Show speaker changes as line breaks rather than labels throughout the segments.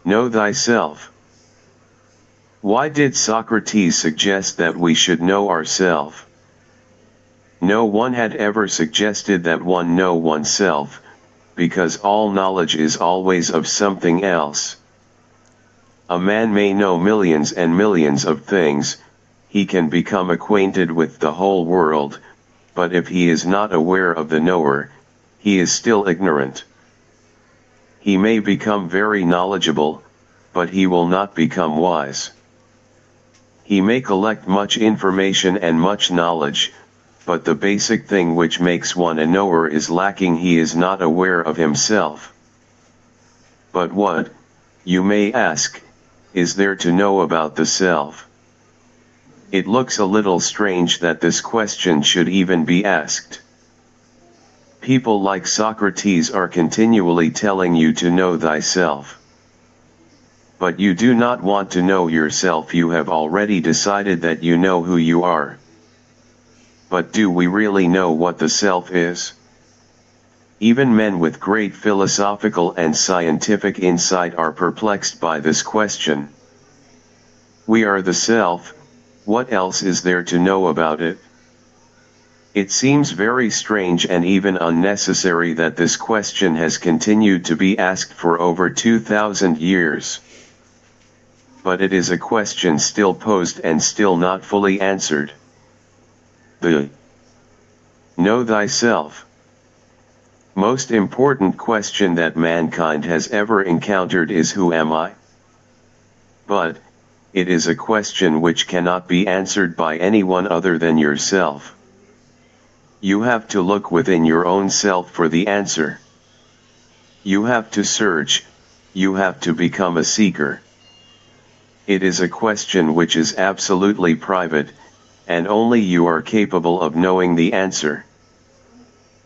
Know thyself. Why did Socrates suggest that we should know ourselves? No one had ever suggested that one know oneself, because all knowledge is always of something else. A man may know millions and millions of things, he can become acquainted with the whole world, but if he is not aware of the knower, he is still ignorant. He may become very knowledgeable, but he will not become wise. He may collect much information and much knowledge, but the basic thing which makes one a knower is lacking. He is not aware of himself. But what, you may ask, is there to know about the self? It looks a little strange that this question should even be asked. People like Socrates are continually telling you to know thyself. But you do not want to know yourself. You have already decided that you know who you are. But do we really know what the self is? Even men with great philosophical and scientific insight are perplexed by this question. We are the self, what else is there to know about it? It seems very strange and even unnecessary that this question has continued to be asked for over 2,000 years. But it is a question still posed and still not fully answered. The know thyself. Most important question that mankind has ever encountered is who am I? But, it is a question which cannot be answered by anyone other than yourself. You have to look within your own self for the answer. You have to search, you have to become a seeker. It is a question which is absolutely private, and only you are capable of knowing the answer.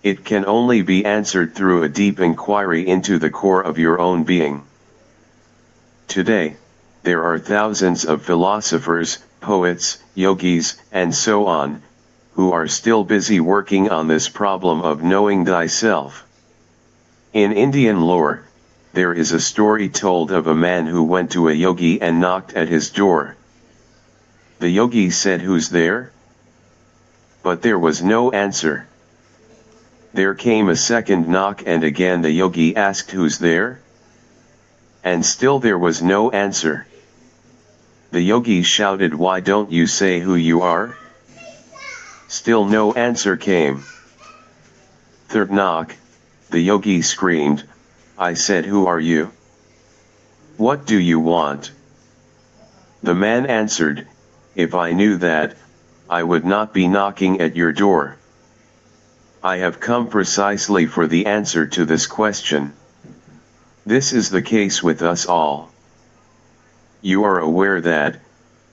It can only be answered through a deep inquiry into the core of your own being. Today, there are thousands of philosophers, poets, yogis, and so on, who are still busy working on this problem of knowing thyself. In Indian lore, there is a story told of a man who went to a yogi and knocked at his door. The yogi said, "Who's there?" But there was no answer. There came a second knock and again the yogi asked, "Who's there?" And still there was no answer. The yogi shouted, "Why don't you say who you are?" Still no answer came. Third knock, the yogi screamed, "I said, who are you? What do you want?" The man answered, "If I knew that, I would not be knocking at your door. I have come precisely for the answer to this question." This is the case with us all. You are aware that,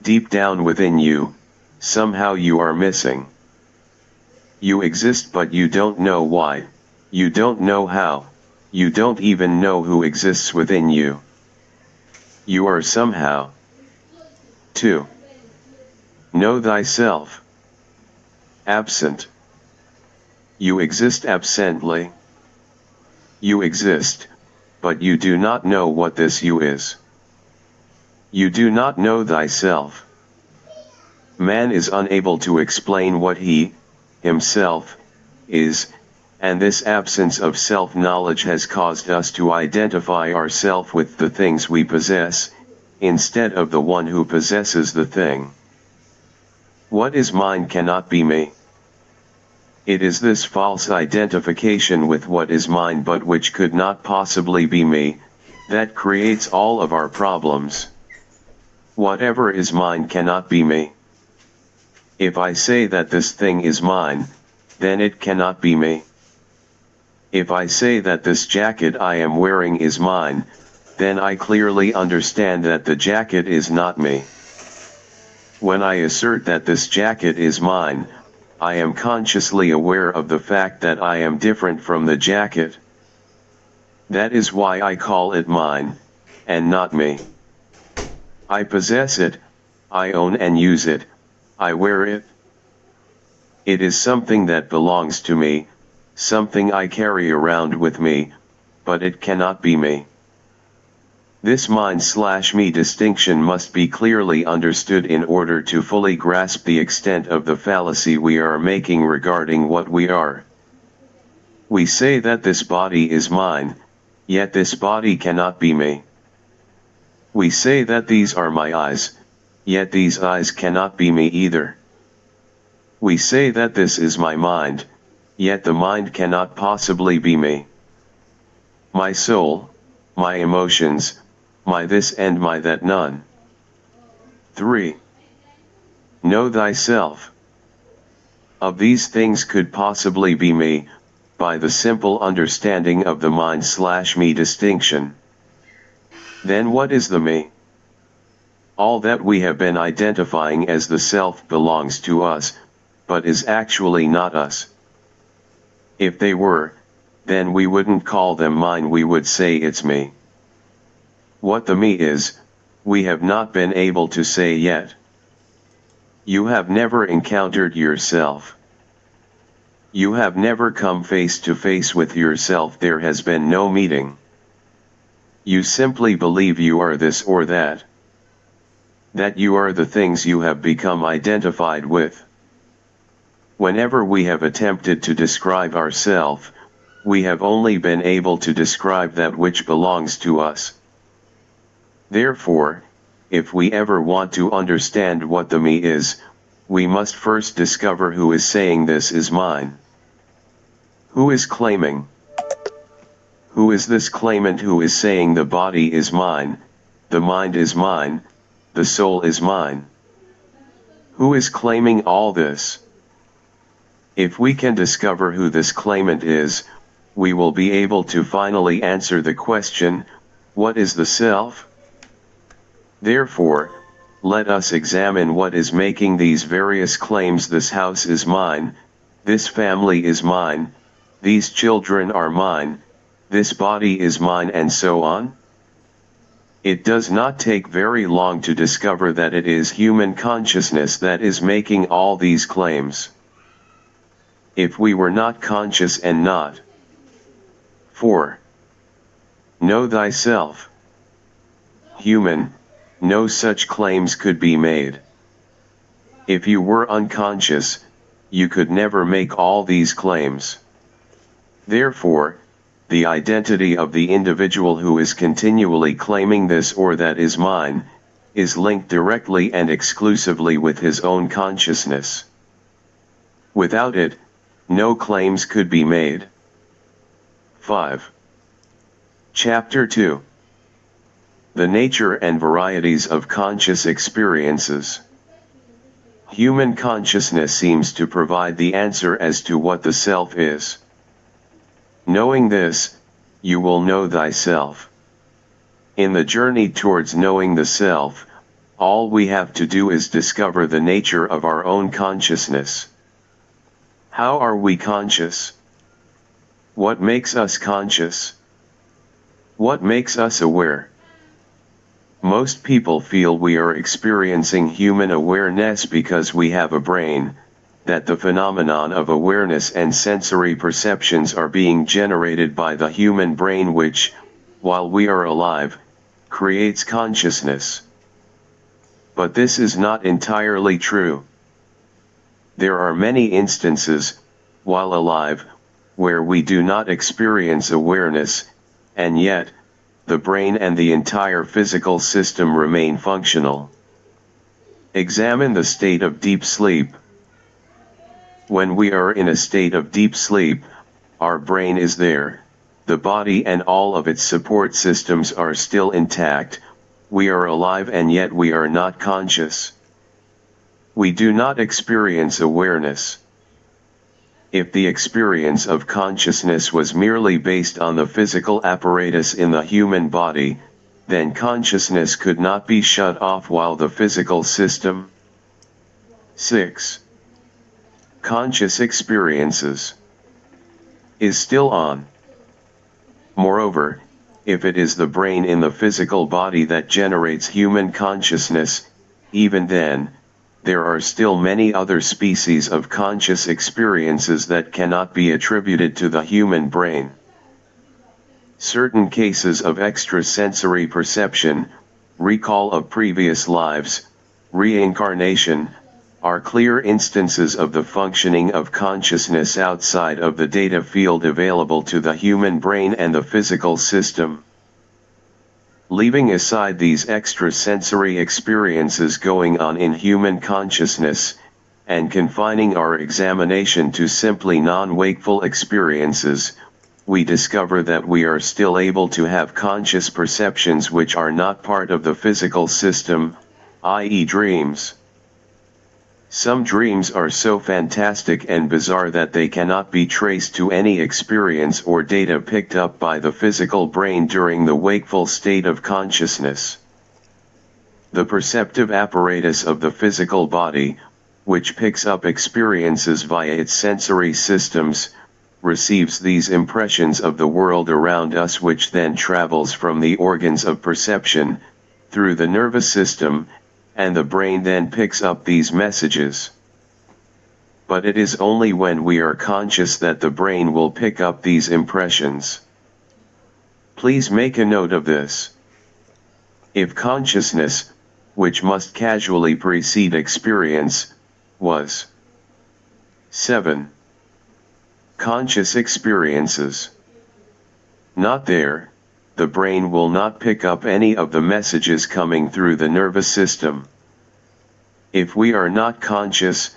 deep down within you, somehow you are missing. You exist but you don't know why, you don't know how, you don't even know who exists within you. You are somehow. 2. Know thyself. Absent. You exist absently. You exist, but you do not know what this you is. You do not know thyself. Man is unable to explain what he, himself, is, and this absence of self-knowledge has caused us to identify ourselves with the things we possess, instead of the one who possesses the thing. What is mine cannot be me. It is this false identification with what is mine but which could not possibly be me, that creates all of our problems. Whatever is mine cannot be me. If I say that this thing is mine, then it cannot be me. If I say that this jacket I am wearing is mine, then I clearly understand that the jacket is not me. When I assert that this jacket is mine, I am consciously aware of the fact that I am different from the jacket. That is why I call it mine, and not me. I possess it, I own and use it, I wear it. It is something that belongs to me, something I carry around with me, but it cannot be me. This mind/me distinction must be clearly understood in order to fully grasp the extent of the fallacy we are making regarding what we are. We say that this body is mine, yet this body cannot be me. We say that these are my eyes, yet these eyes cannot be me either. We say that this is my mind, yet the mind cannot possibly be me. My soul, my emotions, my this and my that none. 3. Know thyself. Of these things could possibly be me, by the simple understanding of the mind/me distinction. Then what is the me? All that we have been identifying as the self belongs to us, but is actually not us. If they were, then we wouldn't call them mine, we would say it's me. What the me is, we have not been able to say yet. You have never encountered yourself. You have never come face to face with yourself, there has been no meeting. You simply believe you are this or that. That you are the things you have become identified with. Whenever we have attempted to describe ourselves, we have only been able to describe that which belongs to us. Therefore, if we ever want to understand what the me is, we must first discover who is saying this is mine. Who is claiming? Who is this claimant who is saying the body is mine, the mind is mine, the soul is mine? Who is claiming all this? If we can discover who this claimant is, we will be able to finally answer the question, what is the self? Therefore, let us examine what is making these various claims. This house is mine, this family is mine, these children are mine, this body is mine, and so on. It does not take very long to discover that it is human consciousness that is making all these claims. If we were not conscious and not. 4. Know thyself. Human, no such claims could be made. If you were unconscious, you could never make all these claims. Therefore, the identity of the individual who is continually claiming this or that is mine, is linked directly and exclusively with his own consciousness. Without it, no claims could be made. 5. Chapter 2. The nature and varieties of conscious experiences. Human consciousness seems to provide the answer as to what the self is. Knowing this, you will know thyself. In the journey towards knowing the self, all we have to do is discover the nature of our own consciousness. How are we conscious? What makes us conscious? What makes us aware? Most people feel we are experiencing human awareness because we have a brain, that the phenomenon of awareness and sensory perceptions are being generated by the human brain which, while we are alive, creates consciousness. But this is not entirely true. There are many instances, while alive, where we do not experience awareness, and yet, the brain and the entire physical system remain functional. Examine the state of deep sleep. When we are in a state of deep sleep, our brain is there, the body and all of its support systems are still intact, we are alive and yet we are not conscious. We do not experience awareness. If the experience of consciousness was merely based on the physical apparatus in the human body, then consciousness could not be shut off while the physical system. 6. Conscious experiences is still on. Moreover, if it is the brain in the physical body that generates human consciousness, even then, there are still many other species of conscious experiences that cannot be attributed to the human brain. Certain cases of extrasensory perception, recall of previous lives, reincarnation, are clear instances of the functioning of consciousness outside of the data field available to the human brain and the physical system. Leaving aside these extrasensory experiences going on in human consciousness, and confining our examination to simply non-wakeful experiences, we discover that we are still able to have conscious perceptions which are not part of the physical system, i.e. dreams. Some dreams are so fantastic and bizarre that they cannot be traced to any experience or data picked up by the physical brain during the wakeful state of consciousness. The perceptive apparatus of the physical body, which picks up experiences via its sensory systems, receives these impressions of the world around us, which then travels from the organs of perception, through the nervous system, and the brain then picks up these messages. But it is only when we are conscious that the brain will pick up these impressions. Please make a note of this. If consciousness, which must casually precede experience, was 7. Conscious experiences not there, the brain will not pick up any of the messages coming through the nervous system. If we are not conscious,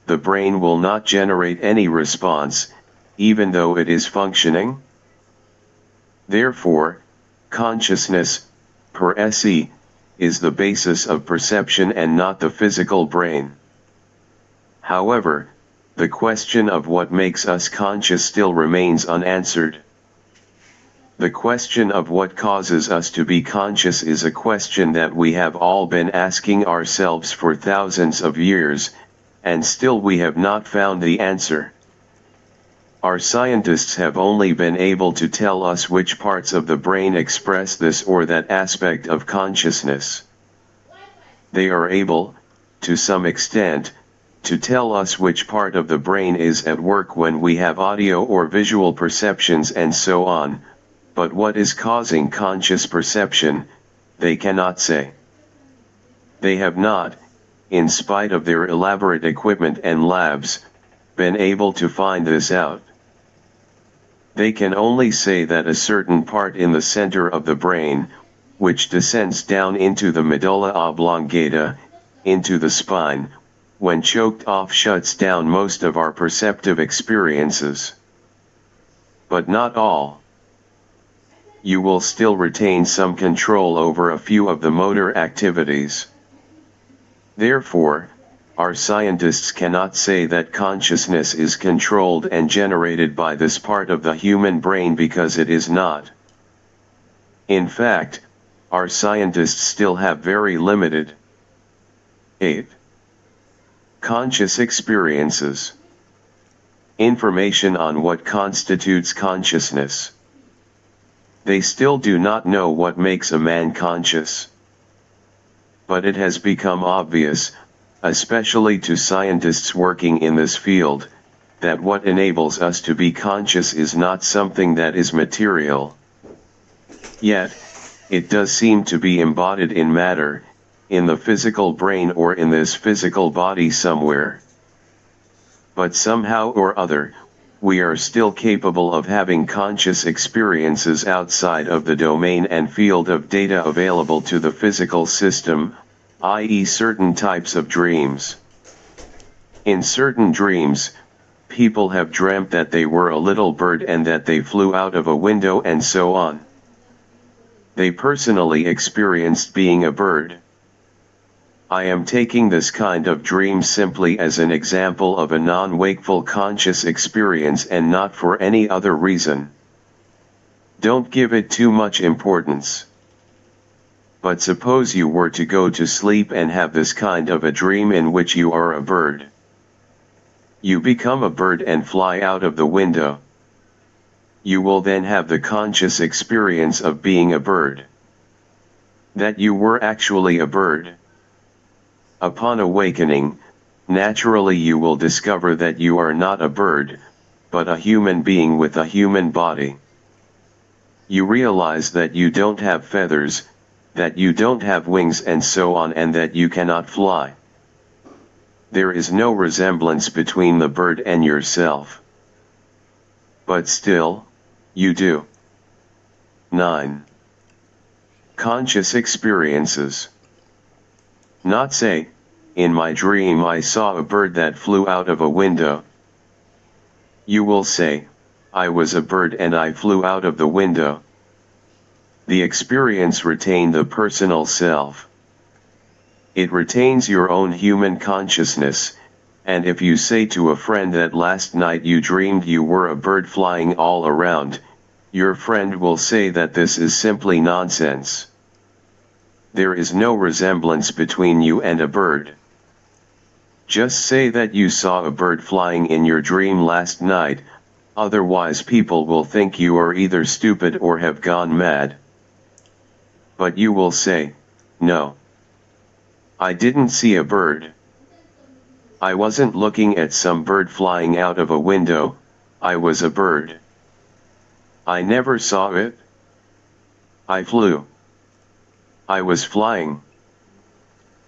the brain will not generate any response, even though it is functioning. Therefore, consciousness, per se, is the basis of perception and not the physical brain. However, the question of what makes us conscious still remains unanswered. The question of what causes us to be conscious is a question that we have all been asking ourselves for thousands of years, and still we have not found the answer. Our scientists have only been able to tell us which parts of the brain express this or that aspect of consciousness. They are able, to some extent, to tell us which part of the brain is at work when we have audio or visual perceptions and so on, but what is causing conscious perception, they cannot say. They have not, in spite of their elaborate equipment and labs, been able to find this out. They can only say that a certain part in the center of the brain, which descends down into the medulla oblongata, into the spine, when choked off shuts down most of our perceptive experiences. But not all. You will still retain some control over a few of the motor activities. Therefore, our scientists cannot say that consciousness is controlled and generated by this part of the human brain because it is not. In fact, our scientists still have very limited 8. Conscious experiences. Information on what constitutes consciousness. They still do not know what makes a man conscious. But it has become obvious, especially to scientists working in this field, that what enables us to be conscious is not something that is material. Yet, it does seem to be embodied in matter, in the physical brain or in this physical body somewhere. But somehow or other, we are still capable of having conscious experiences outside of the domain and field of data available to the physical system, i.e. certain types of dreams. In certain dreams, people have dreamt that they were a little bird and that they flew out of a window and so on. They personally experienced being a bird. I am taking this kind of dream simply as an example of a non-wakeful conscious experience and not for any other reason. Don't give it too much importance. But suppose you were to go to sleep and have this kind of a dream in which you are a bird. You become a bird and fly out of the window. You will then have the conscious experience of being a bird. That you were actually a bird. Upon awakening, naturally you will discover that you are not a bird, but a human being with a human body. you realize that you don't have feathers, that you don't have wings and so on, and that you cannot fly. There is no resemblance between the bird and yourself. But still, you do. 9. Conscious experiences. Not say, in my dream I saw a bird that flew out of a window. You will say, I was a bird and I flew out of the window. The experience retained the personal self. It retains your own human consciousness, and if you say to a friend that last night you dreamed you were a bird flying all around, your friend will say that this is simply nonsense. There is no resemblance between you and a bird. Just say that you saw a bird flying in your dream last night, otherwise people will think you are either stupid or have gone mad. But you will say, no. I didn't see a bird. I wasn't looking at some bird flying out of a window, I was a bird. I never saw it. I flew. I was flying.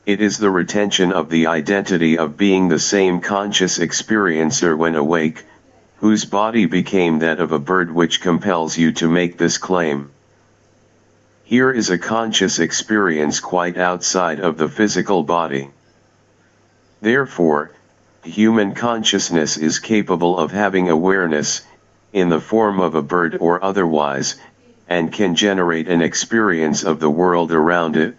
It is the retention of the identity of being the same conscious experiencer when awake, whose body became that of a bird, which compels you to make this claim. Here is a conscious experience quite outside of the physical body. Therefore, human consciousness is capable of having awareness, in the form of a bird or otherwise, and can generate an experience of the world around it.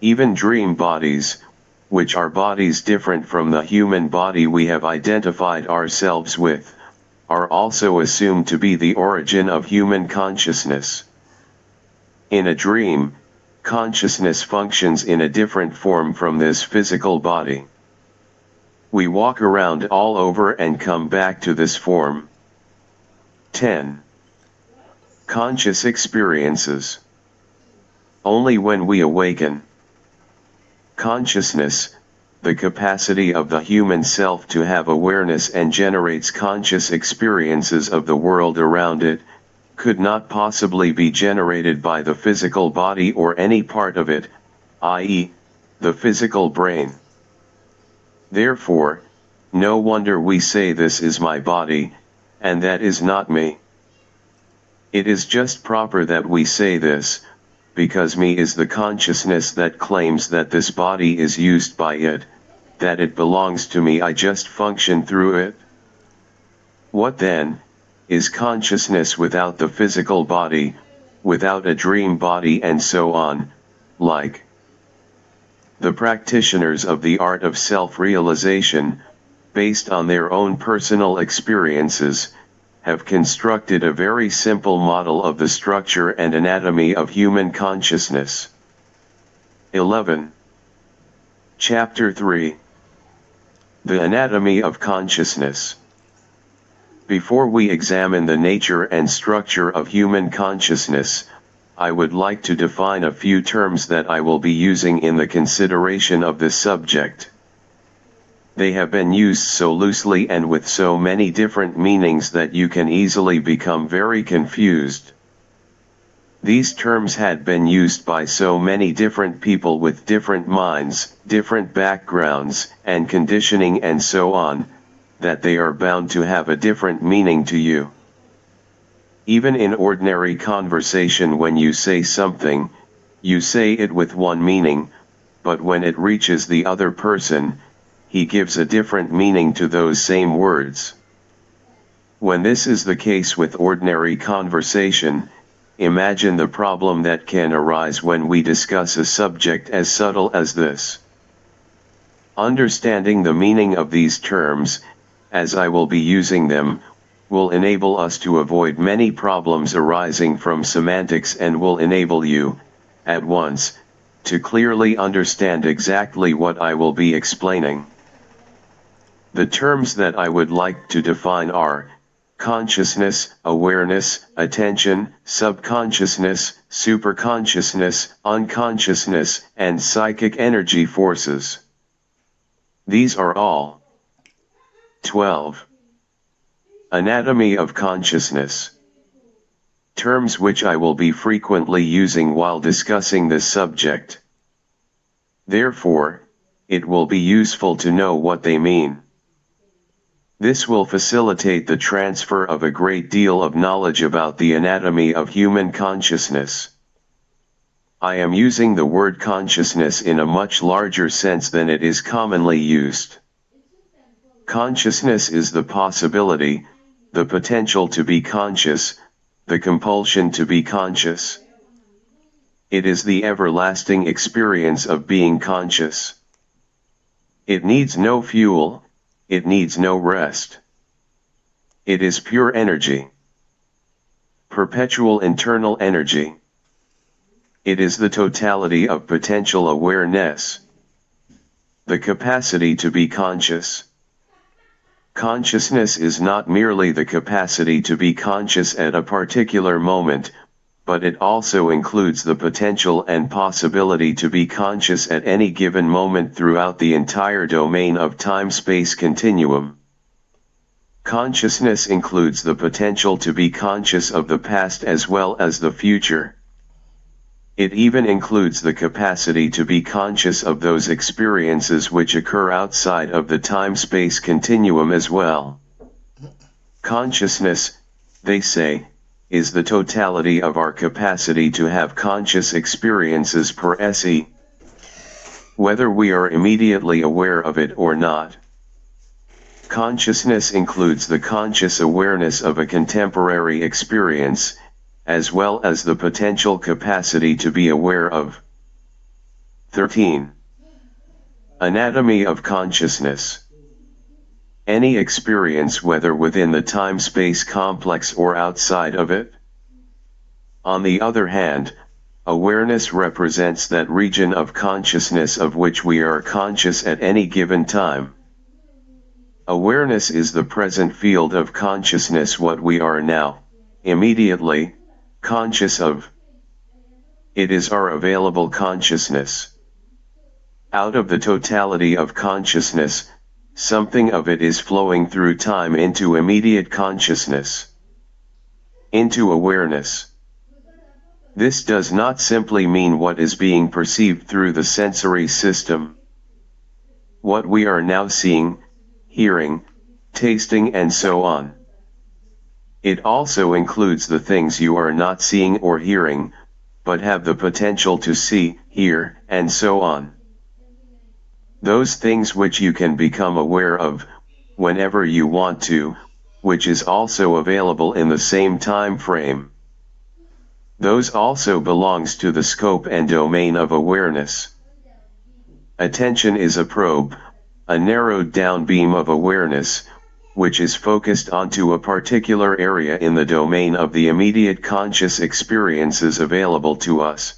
Even dream bodies, which are bodies different from the human body we have identified ourselves with, are also assumed to be the origin of human consciousness. In a dream, consciousness functions in a different form from this physical body. We walk around all over and come back to this form. 10. Conscious experiences. Only when we awaken. Consciousness, the capacity of the human self to have awareness and generates conscious experiences of the world around it, could not possibly be generated by the physical body or any part of it, i.e., the physical brain. Therefore, no wonder we say this is my body, and that is not me. It is just proper that we say this, because me is the consciousness that claims that this body is used by it, that it belongs to me, I just function through it. What then, is consciousness without the physical body, without a dream body and so on, like? The practitioners of the art of self-realization, based on their own personal experiences, have constructed a very simple model of the structure and anatomy of human consciousness. 11. Chapter 3. The Anatomy of Consciousness. Before we examine the nature and structure of human consciousness, I would like to define a few terms that I will be using in the consideration of this subject. They have been used so loosely and with so many different meanings that you can easily become very confused. These terms had been used by so many different people with different minds, different backgrounds, and conditioning and so on, that they are bound to have a different meaning to you. Even in ordinary conversation, when you say something, you say it with one meaning, but when it reaches the other person, he gives a different meaning to those same words. When this is the case with ordinary conversation, imagine the problem that can arise when we discuss a subject as subtle as this. Understanding the meaning of these terms, as I will be using them, will enable us to avoid many problems arising from semantics and will enable you, at once, to clearly understand exactly what I will be explaining. The terms that I would like to define are consciousness, awareness, attention, subconsciousness, superconsciousness, unconsciousness, and psychic energy forces. These are all. 12. Anatomy of consciousness. terms which I will be frequently using while discussing this subject. Therefore, it will be useful to know what they mean. This will facilitate the transfer of a great deal of knowledge about the anatomy of human consciousness. I am using the word consciousness in a much larger sense than it is commonly used. Consciousness is the possibility, the potential to be conscious, the compulsion to be conscious. It is the everlasting experience of being conscious. It needs no fuel, it needs no rest. It is pure energy. Perpetual internal energy. It is the totality of potential awareness. The capacity to be conscious. Consciousness is not merely the capacity to be conscious at a particular moment, but it also includes the potential and possibility to be conscious at any given moment throughout the entire domain of time-space continuum. Consciousness includes the potential to be conscious of the past as well as the future. It even includes the capacity to be conscious of those experiences which occur outside of the time-space continuum as well. Consciousness, they say, is the totality of our capacity to have conscious experiences per se, whether we are immediately aware of it or not. Consciousness includes the conscious awareness of a contemporary experience, as well as the potential capacity to be aware of. 13. Anatomy of consciousness. Any experience whether within the time-space complex or outside of it. On the other hand, awareness represents that region of consciousness of which we are conscious at any given time. Awareness is the present field of consciousness, what we are now, immediately, conscious of. It is our available consciousness. Out of the totality of consciousness, something of it is flowing through time into immediate consciousness, into awareness. This does not simply mean what is being perceived through the sensory system. What we are now seeing, hearing, tasting and so on. It also includes the things you are not seeing or hearing, but have the potential to see, hear, and so on. Those things which you can become aware of, whenever you want to, which is also available in the same time frame. Those also belongs to the scope and domain of awareness. Attention is a probe, a narrowed down beam of awareness, which is focused onto a particular area in the domain of the immediate conscious experiences available to us.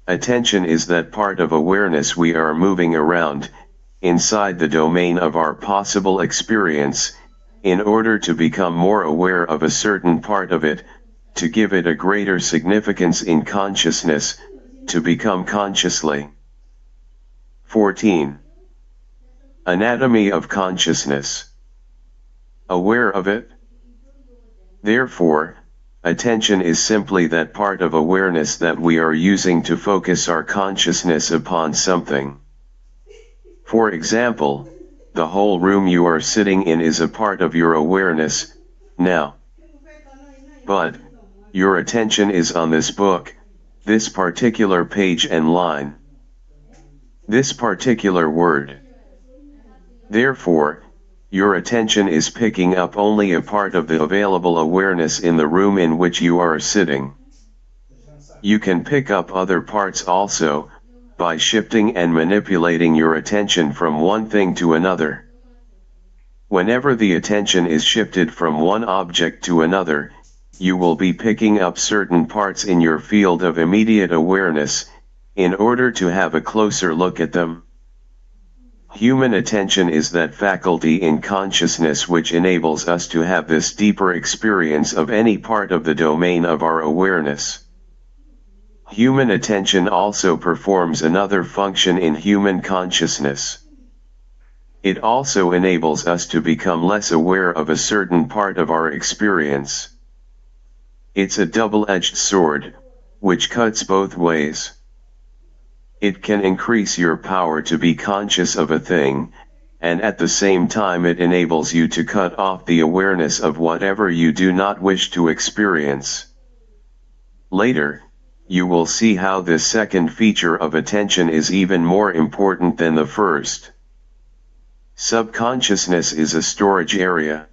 Attention is that part of awareness we are moving around, inside the domain of our possible experience, in order to become more aware of a certain part of it, to give it a greater significance in consciousness, to become consciously. 14. Anatomy of consciousness. Aware of it. Therefore, attention is simply that part of awareness that we are using to focus our consciousness upon something. For example, the whole room you are sitting in is a part of your awareness, now. But, your attention is on this book, this particular page and line, this particular word. Therefore, your attention is picking up only a part of the available awareness in the room in which you are sitting. You can pick up other parts also, by shifting and manipulating your attention from one thing to another. Whenever the attention is shifted from one object to another, you will be picking up certain parts in your field of immediate awareness, in order to have a closer look at them. Human attention is that faculty in consciousness which enables us to have this deeper experience of any part of the domain of our awareness. Human attention also performs another function in human consciousness. It also enables us to become less aware of a certain part of our experience. It's a double-edged sword, which cuts both ways. It can increase your power to be conscious of a thing, and at the same time it enables you to cut off the awareness of whatever you do not wish to experience. Later, you will see how this second feature of attention is even more important than the first. Subconsciousness is a storage area.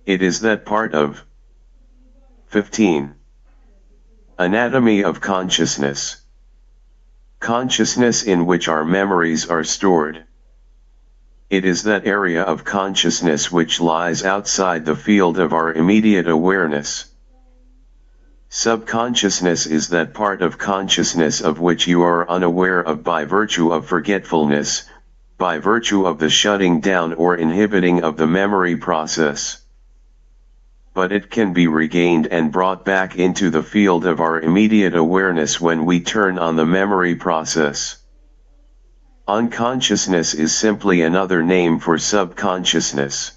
It is that part of 15. Anatomy of consciousness. Consciousness in which our memories are stored. It is that area of consciousness which lies outside the field of our immediate awareness. Subconsciousness is that part of consciousness of which you are unaware of by virtue of forgetfulness, by virtue of the shutting down or inhibiting of the memory process. But it can be regained and brought back into the field of our immediate awareness when we turn on the memory process. Unconsciousness is simply another name for subconsciousness.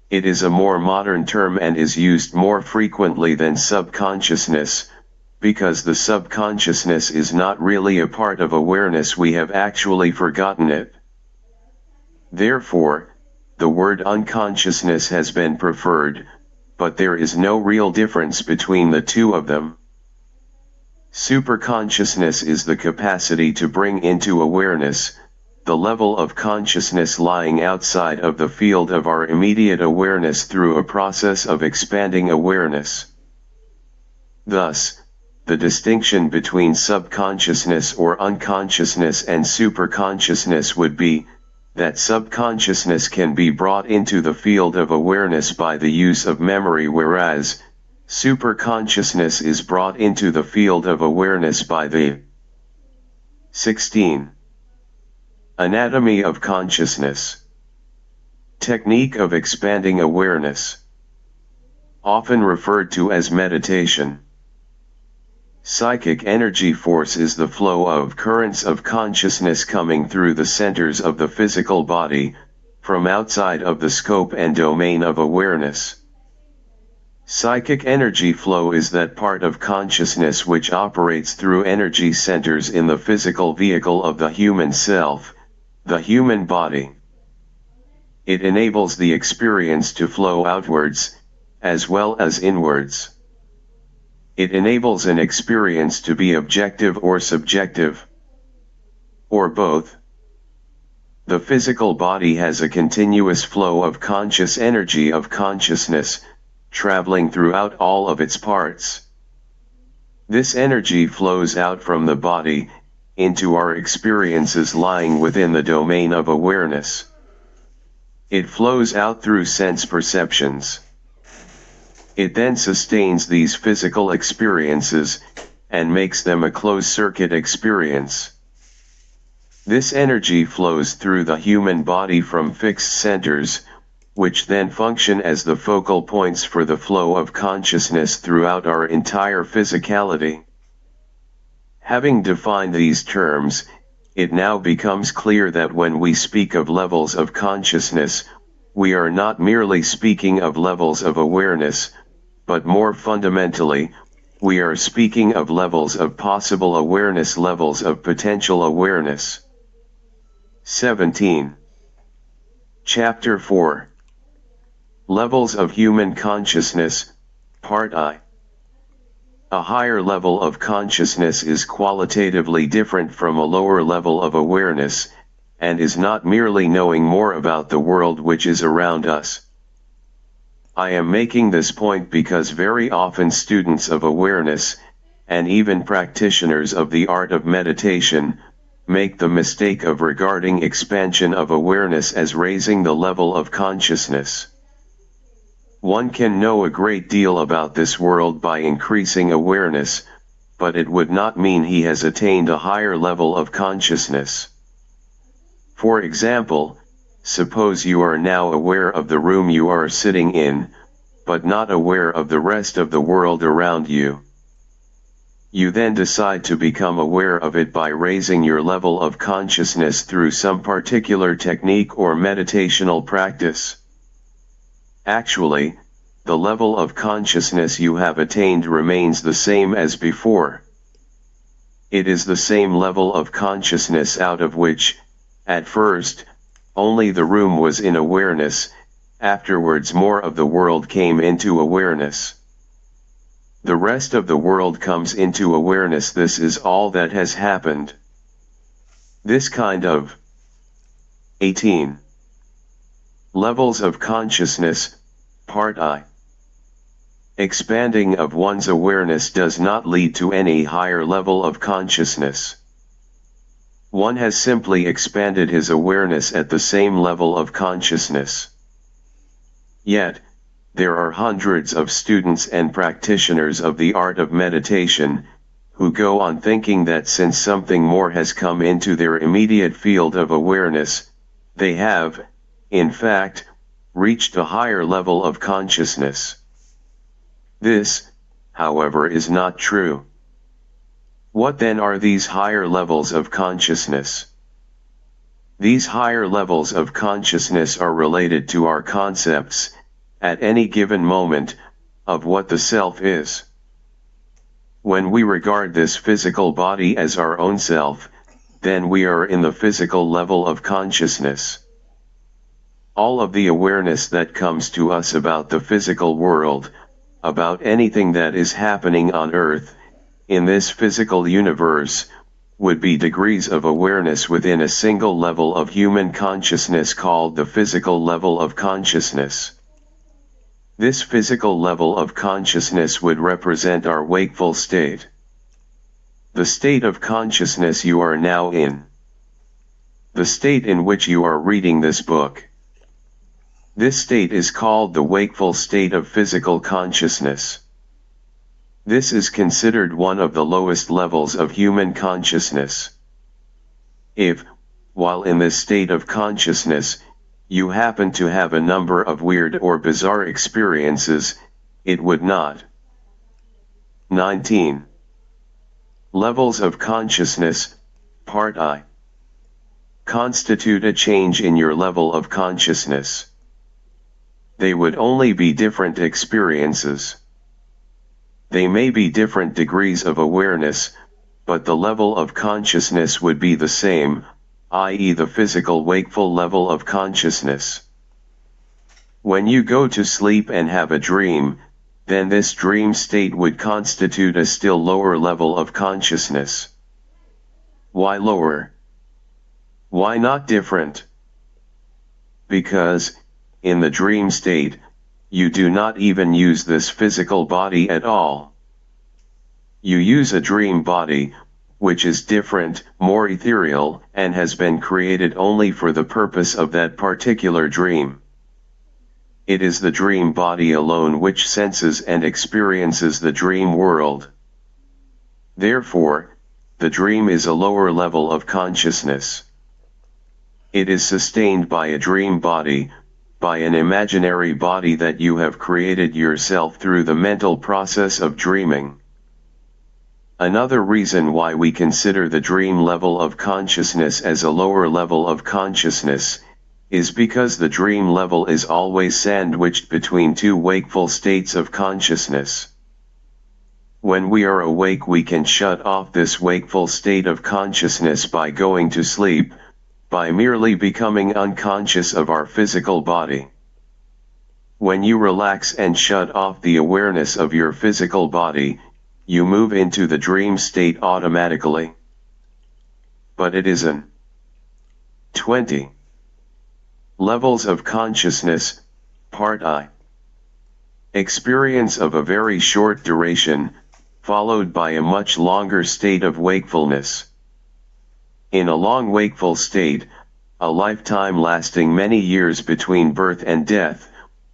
It is a more modern term and is used more frequently than subconsciousness, because the subconsciousness is not really a part of awareness, we have actually forgotten it. Therefore, the word unconsciousness has been preferred, but there is no real difference between the two of them. Superconsciousness is the capacity to bring into awareness, the level of consciousness lying outside of the field of our immediate awareness through a process of expanding awareness. Thus, the distinction between subconsciousness or unconsciousness and superconsciousness would be, that subconsciousness can be brought into the field of awareness by the use of memory, whereas superconsciousness is brought into the field of awareness by the 16. Anatomy of consciousness. Technique of expanding awareness. Often referred to as meditation. Psychic energy force is the flow of currents of consciousness coming through the centers of the physical body, from outside of the scope and domain of awareness. Psychic energy flow is that part of consciousness which operates through energy centers in the physical vehicle of the human self, the human body. It enables the experience to flow outwards, as well as inwards. It enables an experience to be objective or subjective, or both. The physical body has a continuous flow of conscious energy of consciousness, traveling throughout all of its parts. This energy flows out from the body, into our experiences lying within the domain of awareness. It flows out through sense perceptions. It then sustains these physical experiences, and makes them a closed-circuit experience. This energy flows through the human body from fixed centers, which then function as the focal points for the flow of consciousness throughout our entire physicality. Having defined these terms, it now becomes clear that when we speak of levels of consciousness, we are not merely speaking of levels of awareness, but more fundamentally, we are speaking of levels of possible awareness, levels of potential awareness. 17. Chapter 4. Levels of Human Consciousness, Part I. A higher level of consciousness is qualitatively different from a lower level of awareness, and is not merely knowing more about the world which is around us. I am making this point because very often students of awareness, and even practitioners of the art of meditation, make the mistake of regarding expansion of awareness as raising the level of consciousness. One can know a great deal about this world by increasing awareness, but it would not mean he has attained a higher level of consciousness. For example, suppose you are now aware of the room you are sitting in, but not aware of the rest of the world around you. You then decide to become aware of it by raising your level of consciousness through some particular technique or meditational practice. Actually, the level of consciousness you have attained remains the same as before. It is the same level of consciousness out of which, at first, only the room was in awareness, afterwards more of the world came into awareness. The rest of the world comes into awareness. This is all that has happened. This kind of 18. Levels of consciousness, Part I. Expanding of one's awareness does not lead to any higher level of consciousness. One has simply expanded his awareness at the same level of consciousness. Yet, there are hundreds of students and practitioners of the art of meditation, who go on thinking that since something more has come into their immediate field of awareness, they have, in fact, reached a higher level of consciousness. This, however, is not true. What then are these higher levels of consciousness? These higher levels of consciousness are related to our concepts, at any given moment, of what the self is. When we regard this physical body as our own self, then we are in the physical level of consciousness. All of the awareness that comes to us about the physical world, about anything that is happening on earth, in this physical universe, would be degrees of awareness within a single level of human consciousness called the physical level of consciousness. This physical level of consciousness would represent our wakeful state. The state of consciousness you are now in. The state in which you are reading this book. This state is called the wakeful state of physical consciousness. This is considered one of the lowest levels of human consciousness. If, while in this state of consciousness, you happen to have a number of weird or bizarre experiences, it would not. 19. Levels of consciousness, Part I. Constitute a change in your level of consciousness. They would only be different experiences. They may be different degrees of awareness, but the level of consciousness would be the same, i.e. the physical wakeful level of consciousness. When you go to sleep and have a dream, then this dream state would constitute a still lower level of consciousness. Why lower? Why not different? Because, in the dream state, you do not even use this physical body at all. You use a dream body, which is different, more ethereal, and has been created only for the purpose of that particular dream. It is the dream body alone which senses and experiences the dream world. Therefore, the dream is a lower level of consciousness. It is sustained by a dream body, by an imaginary body that you have created yourself through the mental process of dreaming. Another reason why we consider the dream level of consciousness as a lower level of consciousness, is because the dream level is always sandwiched between two wakeful states of consciousness. When we are awake we can shut off this wakeful state of consciousness by going to sleep, by merely becoming unconscious of our physical body. When you relax and shut off the awareness of your physical body, you move into the dream state automatically. But it isn't. 20. Levels of consciousness, Part I. Experience of a very short duration, followed by a much longer state of wakefulness. In a long wakeful state, a lifetime lasting many years between birth and death,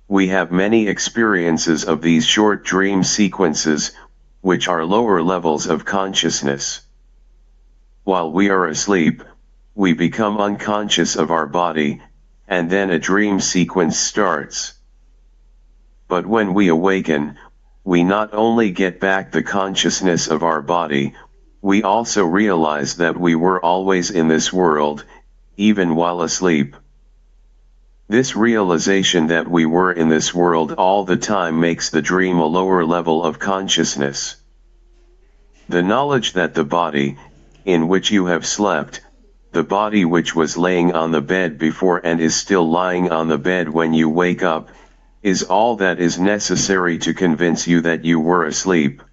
we have many experiences of these short dream sequences, which are lower levels of consciousness. While we are asleep, we become unconscious of our body, and then a dream sequence starts. But when we awaken, we not only get back the consciousness of our body, we also realize that we were always in this world, even while asleep. This realization that we were in this world all the time makes the dream a lower level of consciousness. The knowledge that the body, in which you have slept, the body which was laying on the bed before and is still lying on the bed when you wake up, is all that is necessary to convince you that you were asleep.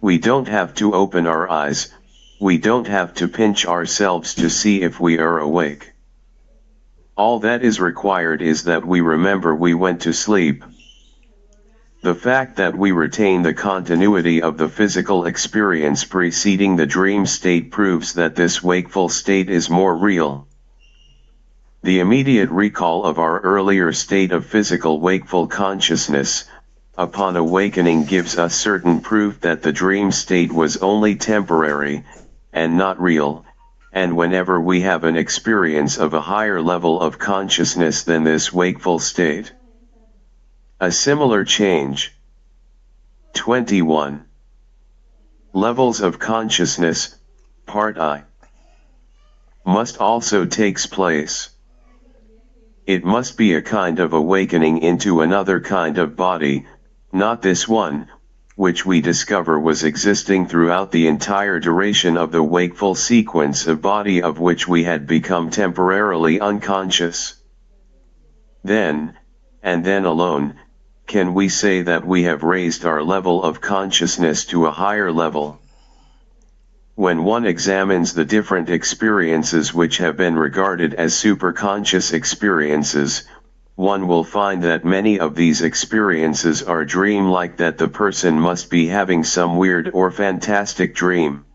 We don't have to open our eyes, we don't have to pinch ourselves to see if we are awake. All that is required is that we remember we went to sleep. The fact that we retain the continuity of the physical experience preceding the dream state proves that this wakeful state is more real. The immediate recall of our earlier state of physical wakeful consciousness, upon awakening, gives us certain proof that the dream state was only temporary, and not real, and whenever we have an experience of a higher level of consciousness than this wakeful state, a similar change. 21. Levels of consciousness, Part I, must also takes place. It must be a kind of awakening into another kind of body, not this one, which we discover was existing throughout the entire duration of the wakeful sequence, a body of which we had become temporarily unconscious. Then, and then alone, can we say that we have raised our level of consciousness to a higher level. When one examines the different experiences which have been regarded as superconscious experiences, one will find that many of these experiences are dream-like, that the person must be having some weird or fantastic dream,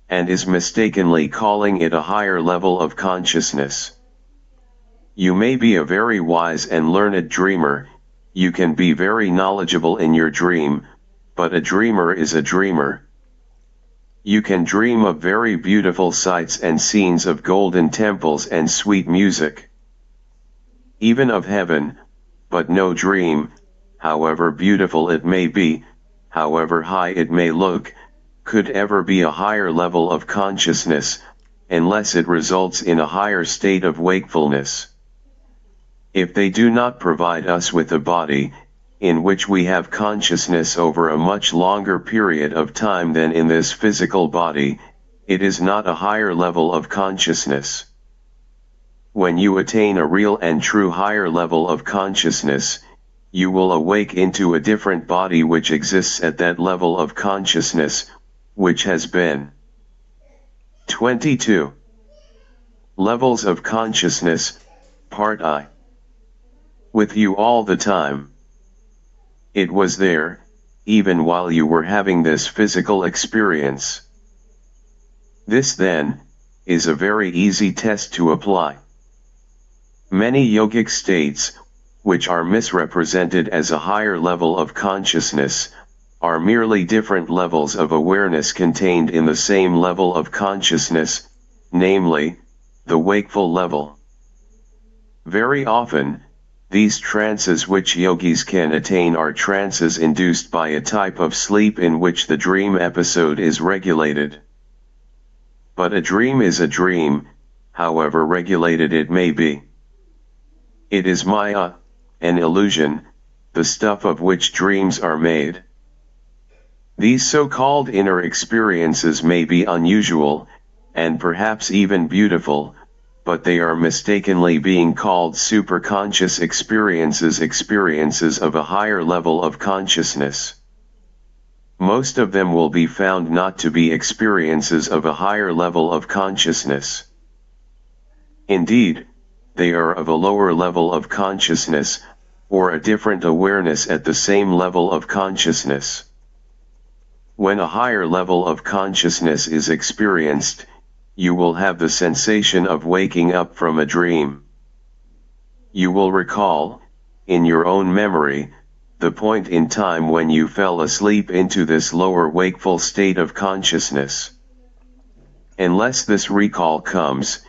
and is mistakenly calling it a higher level of consciousness. You may be a very wise and learned dreamer, you can be very knowledgeable in your dream, but a dreamer is a dreamer. You can dream of very beautiful sights and scenes of golden temples and sweet music, even of heaven, but no dream, however beautiful it may be, however high it may look, could ever be a higher level of consciousness, unless it results in a higher state of wakefulness. If they do not provide us with a body, in which we have consciousness over a much longer period of time than in this physical body, it is not a higher level of consciousness. When you attain a real and true higher level of consciousness, you will awake into a different body which exists at that level of consciousness, which has been. 22. Levels of consciousness, Part I. With you all the time. It was there, even while you were having this physical experience. This, then, is a very easy test to apply. Many yogic states, which are misrepresented as a higher level of consciousness, are merely different levels of awareness contained in the same level of consciousness, namely, the wakeful level. Very often, these trances which yogis can attain are trances induced by a type of sleep in which the dream episode is regulated. But a dream is a dream, however regulated it may be. It is Maya, an illusion, the stuff of which dreams are made. These so-called inner experiences may be unusual, and perhaps even beautiful, but they are mistakenly being called superconscious experiences of a higher level of consciousness. Most of them will be found not to be experiences of a higher level of consciousness. Indeed, they are of a lower level of consciousness, or a different awareness at the same level of consciousness. When a higher level of consciousness is experienced, you will have the sensation of waking up from a dream. You will recall, in your own memory, the point in time when you fell asleep into this lower wakeful state of consciousness. Unless this recall comes,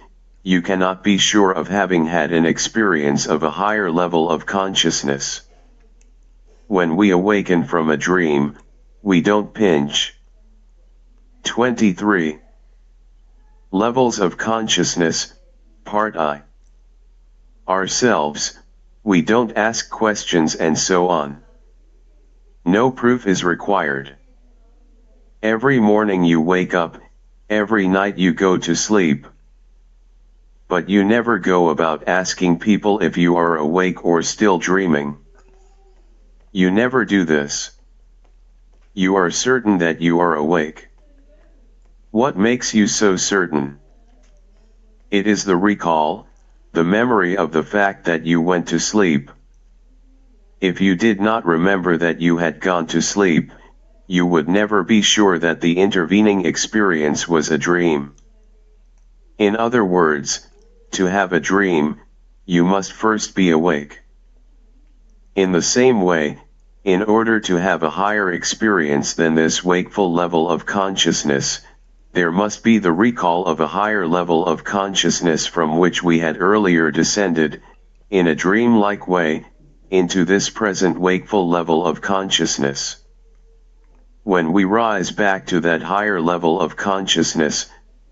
you cannot be sure of having had an experience of a higher level of consciousness. When we awaken from a dream, we don't pinch. 23. Levels of consciousness, Part I. ourselves, we don't ask questions and so on. No proof is required. Every morning you wake up, every night you go to sleep. But you never go about asking people if you are awake or still dreaming. You never do this. You are certain that you are awake. What makes you so certain? It is the recall, the memory of the fact that you went to sleep. If you did not remember that you had gone to sleep, you would never be sure that the intervening experience was a dream. In other words, to have a dream, you must first be awake. In the same way, in order to have a higher experience than this wakeful level of consciousness, there must be the recall of a higher level of consciousness from which we had earlier descended, in a dream-like way, into this present wakeful level of consciousness. When we rise back to that higher level of consciousness,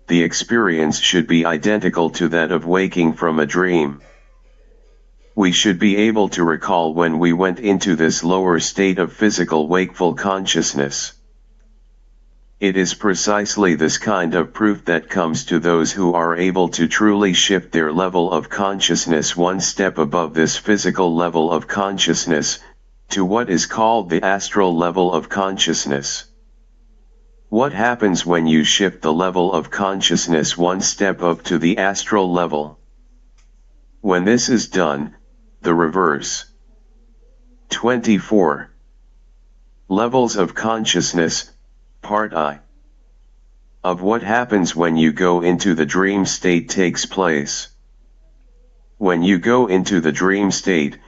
the experience should be identical to that of waking from a dream. We should be able to recall when we went into this lower state of physical wakeful consciousness. It is precisely this kind of proof that comes to those who are able to truly shift their level of consciousness one step above this physical level of consciousness, to what is called the astral level of consciousness. What happens when you shift the level of consciousness one step up to the astral level? When this is done, the reverse. 24. Levels of consciousness, Part I. Of what happens when you go into the dream state takes place. When you go into the dream state,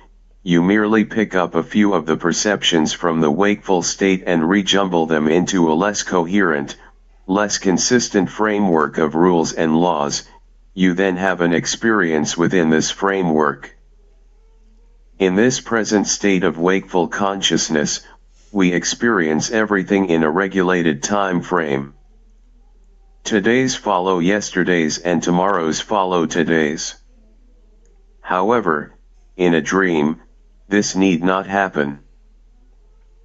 you merely pick up a few of the perceptions from the wakeful state and rejumble them into a less coherent, less consistent framework of rules and laws. You then have an experience within this framework. In this present state of wakeful consciousness, we experience everything in a regulated time frame. Today's follow yesterday's and tomorrow's follow today's. However, in a dream, this need not happen.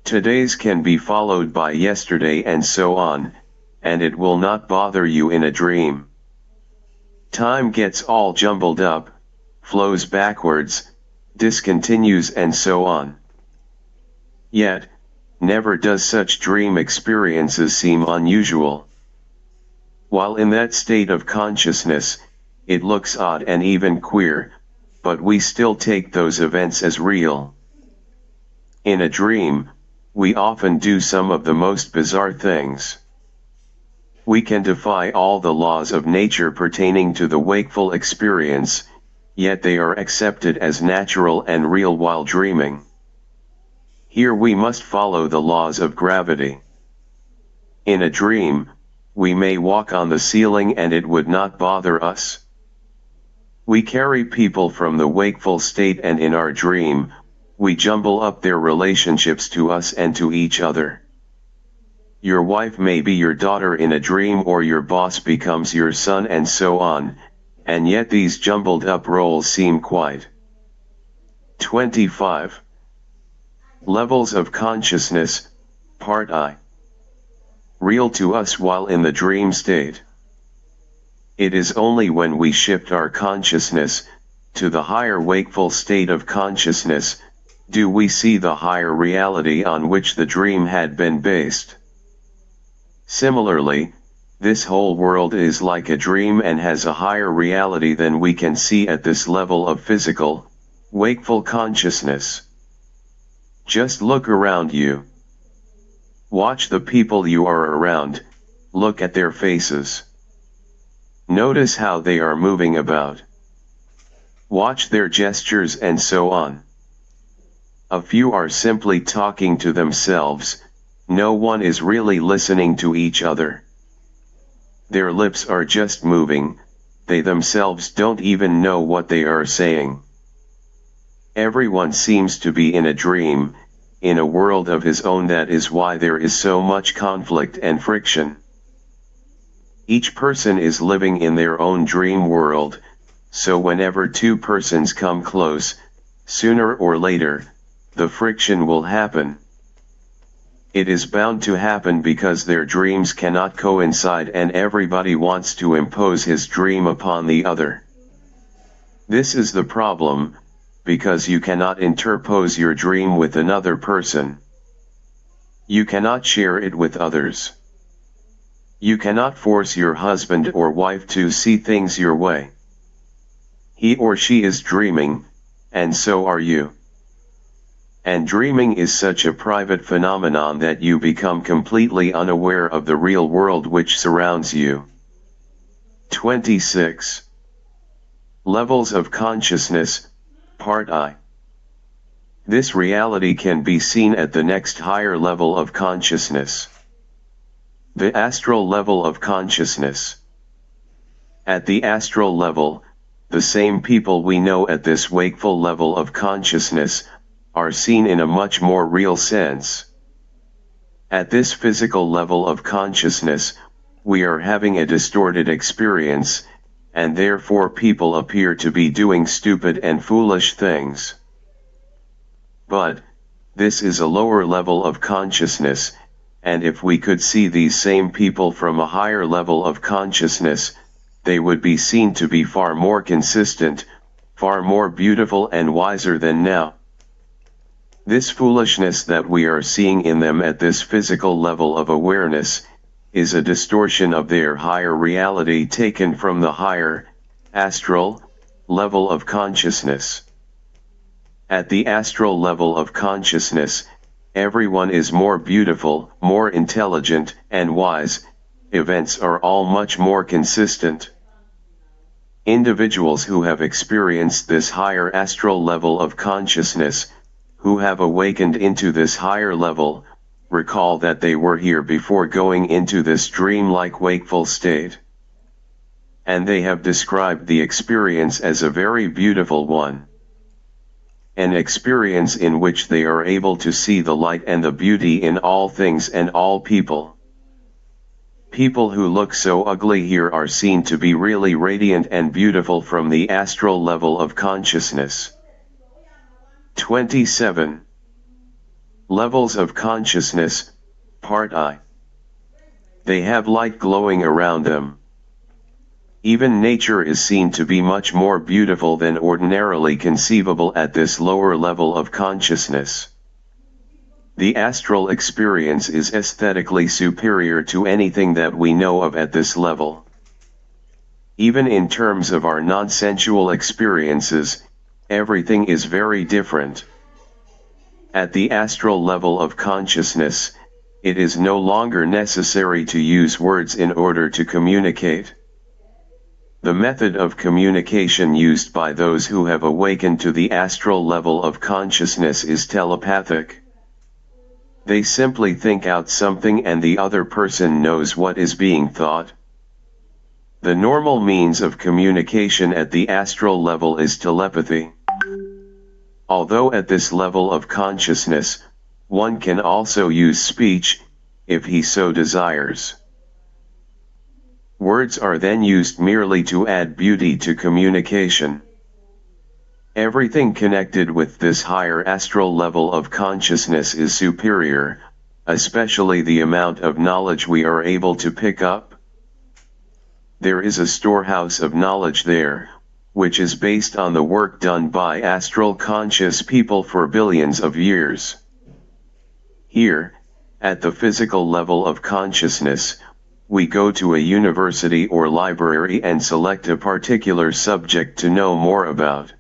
Today's can be followed by yesterday and so on, and it will not bother you in a dream. Time gets all jumbled up, flows backwards, discontinues and so on. Yet, never does such dream experiences seem unusual. While in that state of consciousness, it looks odd and even queer, but we still take those events as real. In a dream, we often do some of the most bizarre things. We can defy all the laws of nature pertaining to the wakeful experience, yet they are accepted as natural and real while dreaming. Here we must follow the laws of gravity. In a dream, we may walk on the ceiling and it would not bother us. We carry people from the wakeful state and in our dream, we jumble up their relationships to us and to each other. Your wife may be your daughter in a dream or your boss becomes your son and so on, and yet these jumbled up roles seem quite. 25. Levels of consciousness, Part I. Real to us while in the dream state. It is only when we shift our consciousness to the higher wakeful state of consciousness, do we see the higher reality on which the dream had been based. Similarly, this whole world is like a dream and has a higher reality than we can see at this level of physical, wakeful consciousness. Just look around you. Watch the people you are around, look at their faces. Notice how they are moving about. Watch their gestures and so on. A few are simply talking to themselves, no one is really listening to each other. Their lips are just moving, they themselves don't even know what they are saying. Everyone seems to be in a dream, in a world of his own. That is why there is so much conflict and friction. Each person is living in their own dream world, so whenever two persons come close, sooner or later, the friction will happen. It is bound to happen because their dreams cannot coincide and everybody wants to impose his dream upon the other. This is the problem, because you cannot interpose your dream with another person. You cannot share it with others. You cannot force your husband or wife to see things your way. He or she is dreaming, and so are you. And dreaming is such a private phenomenon that you become completely unaware of the real world which surrounds you. 26. Levels of Consciousness, Part I. This reality can be seen at the next higher level of consciousness. The astral level of consciousness. At the astral level, the same people we know at this wakeful level of consciousness are seen in a much more real sense. At this physical level of consciousness, we are having a distorted experience, and therefore people appear to be doing stupid and foolish things. But, this is a lower level of consciousness, and if we could see these same people from a higher level of consciousness, they would be seen to be far more consistent, far more beautiful and wiser than now. This foolishness that we are seeing in them at this physical level of awareness, is a distortion of their higher reality taken from the higher, astral, level of consciousness. At the astral level of consciousness, everyone is more beautiful, more intelligent, and wise. Events are all much more consistent. Individuals who have experienced this higher astral level of consciousness, who have awakened into this higher level, recall that they were here before going into this dream-like wakeful state. And they have described the experience as a very beautiful one. An experience in which they are able to see the light and the beauty in all things and all people. People who look so ugly here are seen to be really radiant and beautiful from the astral level of consciousness. 27. Levels of Consciousness, Part I. They have light glowing around them. Even nature is seen to be much more beautiful than ordinarily conceivable at this lower level of consciousness. The astral experience is aesthetically superior to anything that we know of at this level. Even in terms of our non-sensual experiences, everything is very different. At the astral level of consciousness, it is no longer necessary to use words in order to communicate. The method of communication used by those who have awakened to the astral level of consciousness is telepathic. They simply think out something and the other person knows what is being thought. The normal means of communication at the astral level is telepathy. Although at this level of consciousness, one can also use speech, if he so desires. Words are then used merely to add beauty to communication. Everything connected with this higher astral level of consciousness is superior, especially the amount of knowledge we are able to pick up. There is a storehouse of knowledge there, which is based on the work done by astral conscious people for billions of years. Here, at the physical level of consciousness, we go to a university or library and select a particular subject to know more about.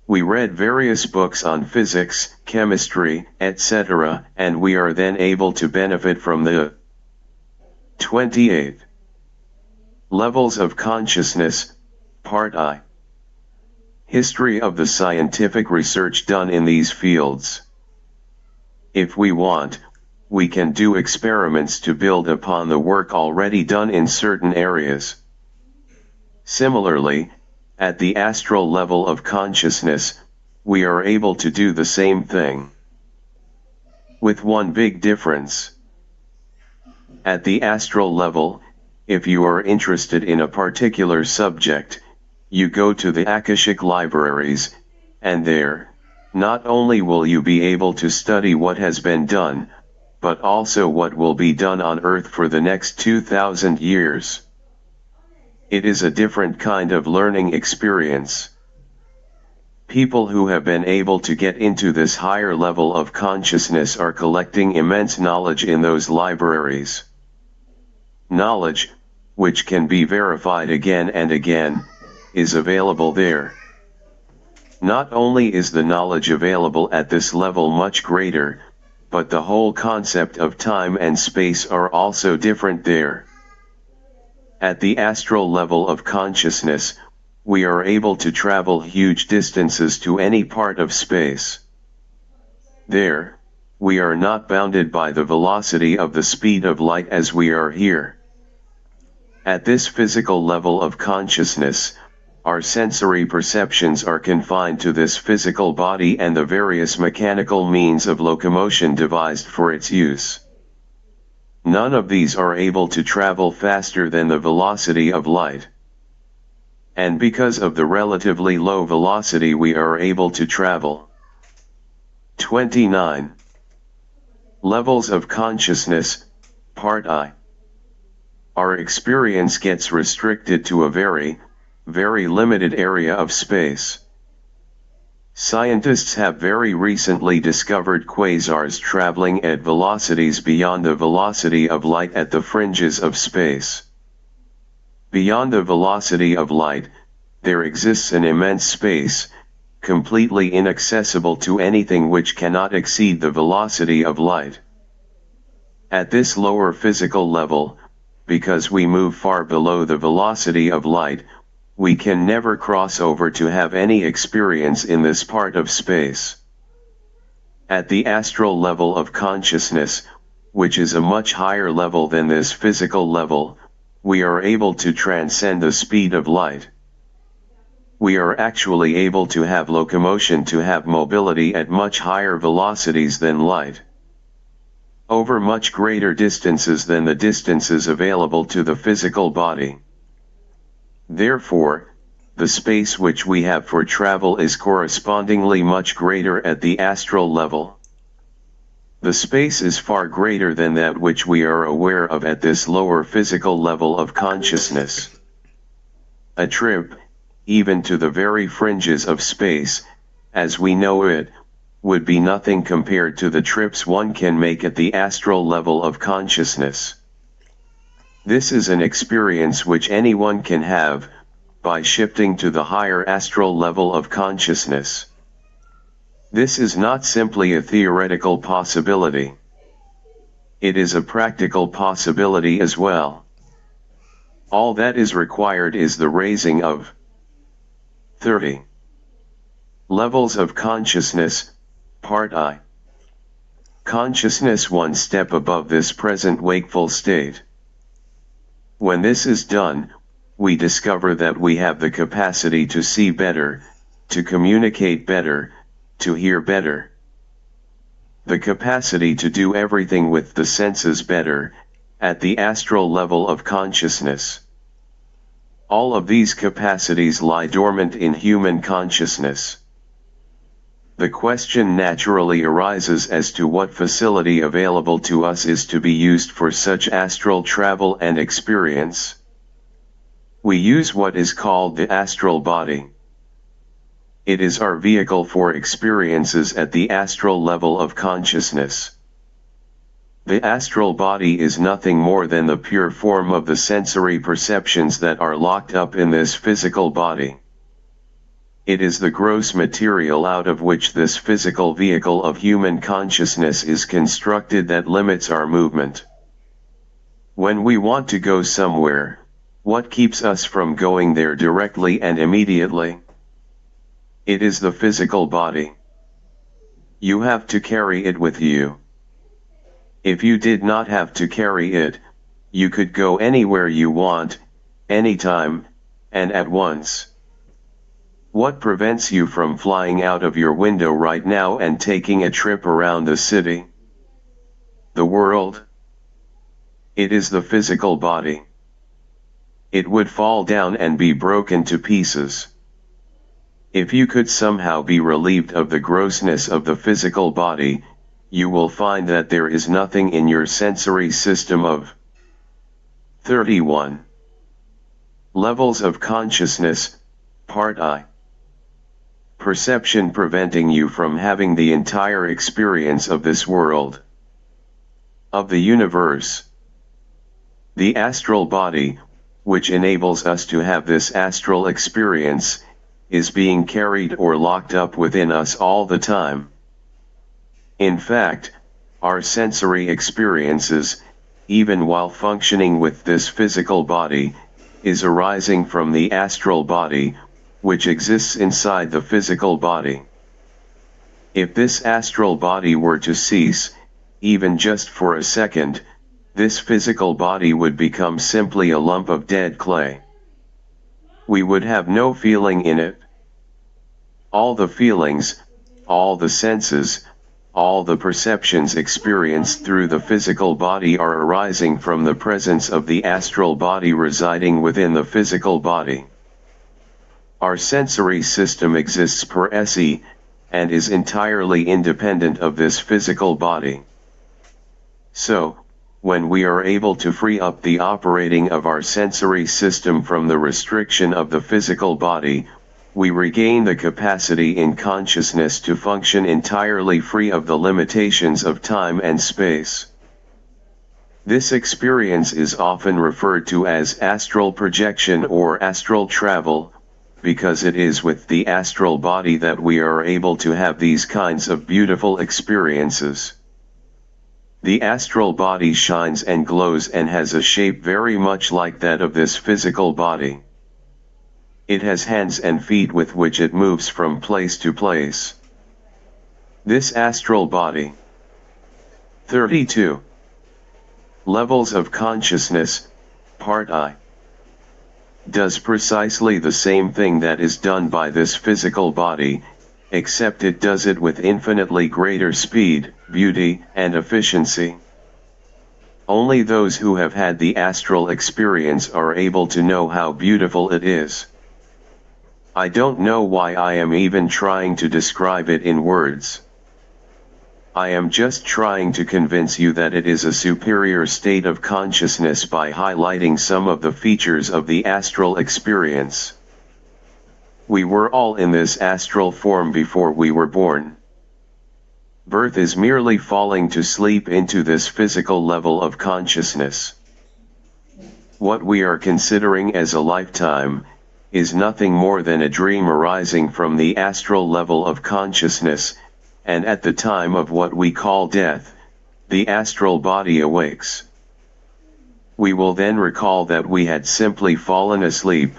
We read various books on physics, chemistry, etc., and we are then able to benefit from the 28. Levels of Consciousness, Part I. History of the scientific research done in these fields. If we want, we can do experiments to build upon the work already done in certain areas. Similarly, at the astral level of consciousness, we are able to do the same thing. With one big difference. At the astral level, if you are interested in a particular subject, you go to the Akashic libraries, and there, not only will you be able to study what has been done, but also what will be done on earth for the next 2000 years. It is a different kind of learning experience. People who have been able to get into this higher level of consciousness are collecting immense knowledge in those libraries. Knowledge, which can be verified again and again, is available there. Not only is the knowledge available at this level much greater, but the whole concept of time and space are also different there. At the astral level of consciousness, we are able to travel huge distances to any part of space. There, we are not bounded by the velocity of the speed of light as we are here. At this physical level of consciousness, our sensory perceptions are confined to this physical body and the various mechanical means of locomotion devised for its use. None of these are able to travel faster than the velocity of light. And because of the relatively low velocity we are able to travel. 29. Levels of Consciousness, Part I. Our experience gets restricted to a very, very limited area of space. Scientists have very recently discovered quasars traveling at velocities beyond the velocity of light at the fringes of space. Beyond the velocity of light, there exists an immense space, completely inaccessible to anything which cannot exceed the velocity of light. At this lower physical level, because we move far below the velocity of light, we can never cross over to have any experience in this part of space. At the astral level of consciousness, which is a much higher level than this physical level, we are able to transcend the speed of light. We are actually able to have locomotion, to have mobility at much higher velocities than light, over much greater distances than the distances available to the physical body. Therefore, the space which we have for travel is correspondingly much greater at the astral level. The space is far greater than that which we are aware of at this lower physical level of consciousness. A trip, even to the very fringes of space, as we know it, would be nothing compared to the trips one can make at the astral level of consciousness. This is an experience which anyone can have, by shifting to the higher astral level of consciousness. This is not simply a theoretical possibility. It is a practical possibility as well. All that is required is the raising of 30. Levels of Consciousness, Part I. Consciousness one step above this present wakeful state. When this is done, we discover that we have the capacity to see better, to communicate better, to hear better. The capacity to do everything with the senses better, at the astral level of consciousness. All of these capacities lie dormant in human consciousness. The question naturally arises as to what facility available to us is to be used for such astral travel and experience. We use what is called the astral body. It is our vehicle for experiences at the astral level of consciousness. The astral body is nothing more than the pure form of the sensory perceptions that are locked up in this physical body. It is the gross material out of which this physical vehicle of human consciousness is constructed that limits our movement. When we want to go somewhere, what keeps us from going there directly and immediately? It is the physical body. You have to carry it with you. If you did not have to carry it, you could go anywhere you want, anytime, and at once. What prevents you from flying out of your window right now and taking a trip around the city? The world? It is the physical body. it would fall down and be broken to pieces. If you could somehow be relieved of the grossness of the physical body, you will find that there is nothing in your sensory system of 31. Levels of consciousness, Part I. Perception preventing you from having the entire experience of this world, of the universe. The astral body, which enables us to have this astral experience, is being carried or locked up within us all the time. In fact, our sensory experiences, even while functioning with this physical body, is arising from the astral body, which exists inside the physical body. If this astral body were to cease, even just for a second, this physical body would become simply a lump of dead clay. We would have no feeling in it. All the feelings, all the senses, all the perceptions experienced through the physical body are arising from the presence of the astral body residing within the physical body. Our sensory system exists per se, and is entirely independent of this physical body. So, when we are able to free up the operating of our sensory system from the restriction of the physical body, we regain the capacity in consciousness to function entirely free of the limitations of time and space. This experience is often referred to as astral projection or astral travel, because it is with the astral body that we are able to have these kinds of beautiful experiences. The astral body shines and glows and has a shape very much like that of this physical body. It has hands and feet with which it moves from place to place. This astral body. 32. Levels of consciousness, Part I. Does precisely the same thing that is done by this physical body, except it does it with infinitely greater speed, beauty, and efficiency. Only those who have had the astral experience are able to know how beautiful it is. I don't know why I am even trying to describe it in words. I am just trying to convince you that it is a superior state of consciousness by highlighting some of the features of the astral experience. We were all in this astral form before we were born. Birth is merely falling to sleep into this physical level of consciousness. What we are considering as a lifetime is nothing more than a dream arising from the astral level of consciousness, and at the time of what we call death, the astral body awakes. We will then recall that we had simply fallen asleep.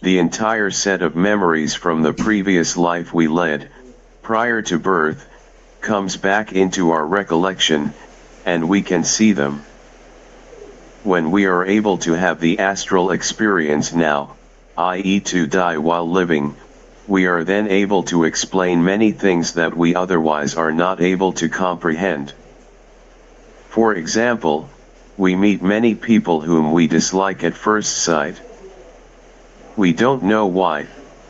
The entire set of memories from the previous life we led, prior to birth, comes back into our recollection, and we can see them. When we are able to have the astral experience now, i.e. to die while living, we are then able to explain many things that we otherwise are not able to comprehend. For example, we meet many people whom we dislike at first sight. We don't know why,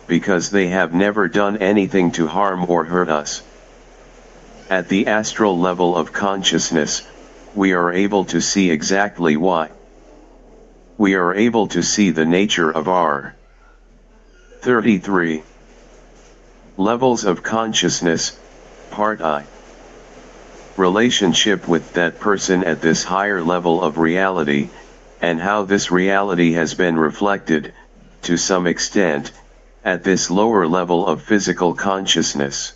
because they have never done anything to harm or hurt us. At the astral level of consciousness, we are able to see exactly why. We are able to see the nature of our 33. Levels of consciousness, Part I. Relationship with that person at this higher level of reality, and how this reality has been reflected, to some extent, at this lower level of physical consciousness.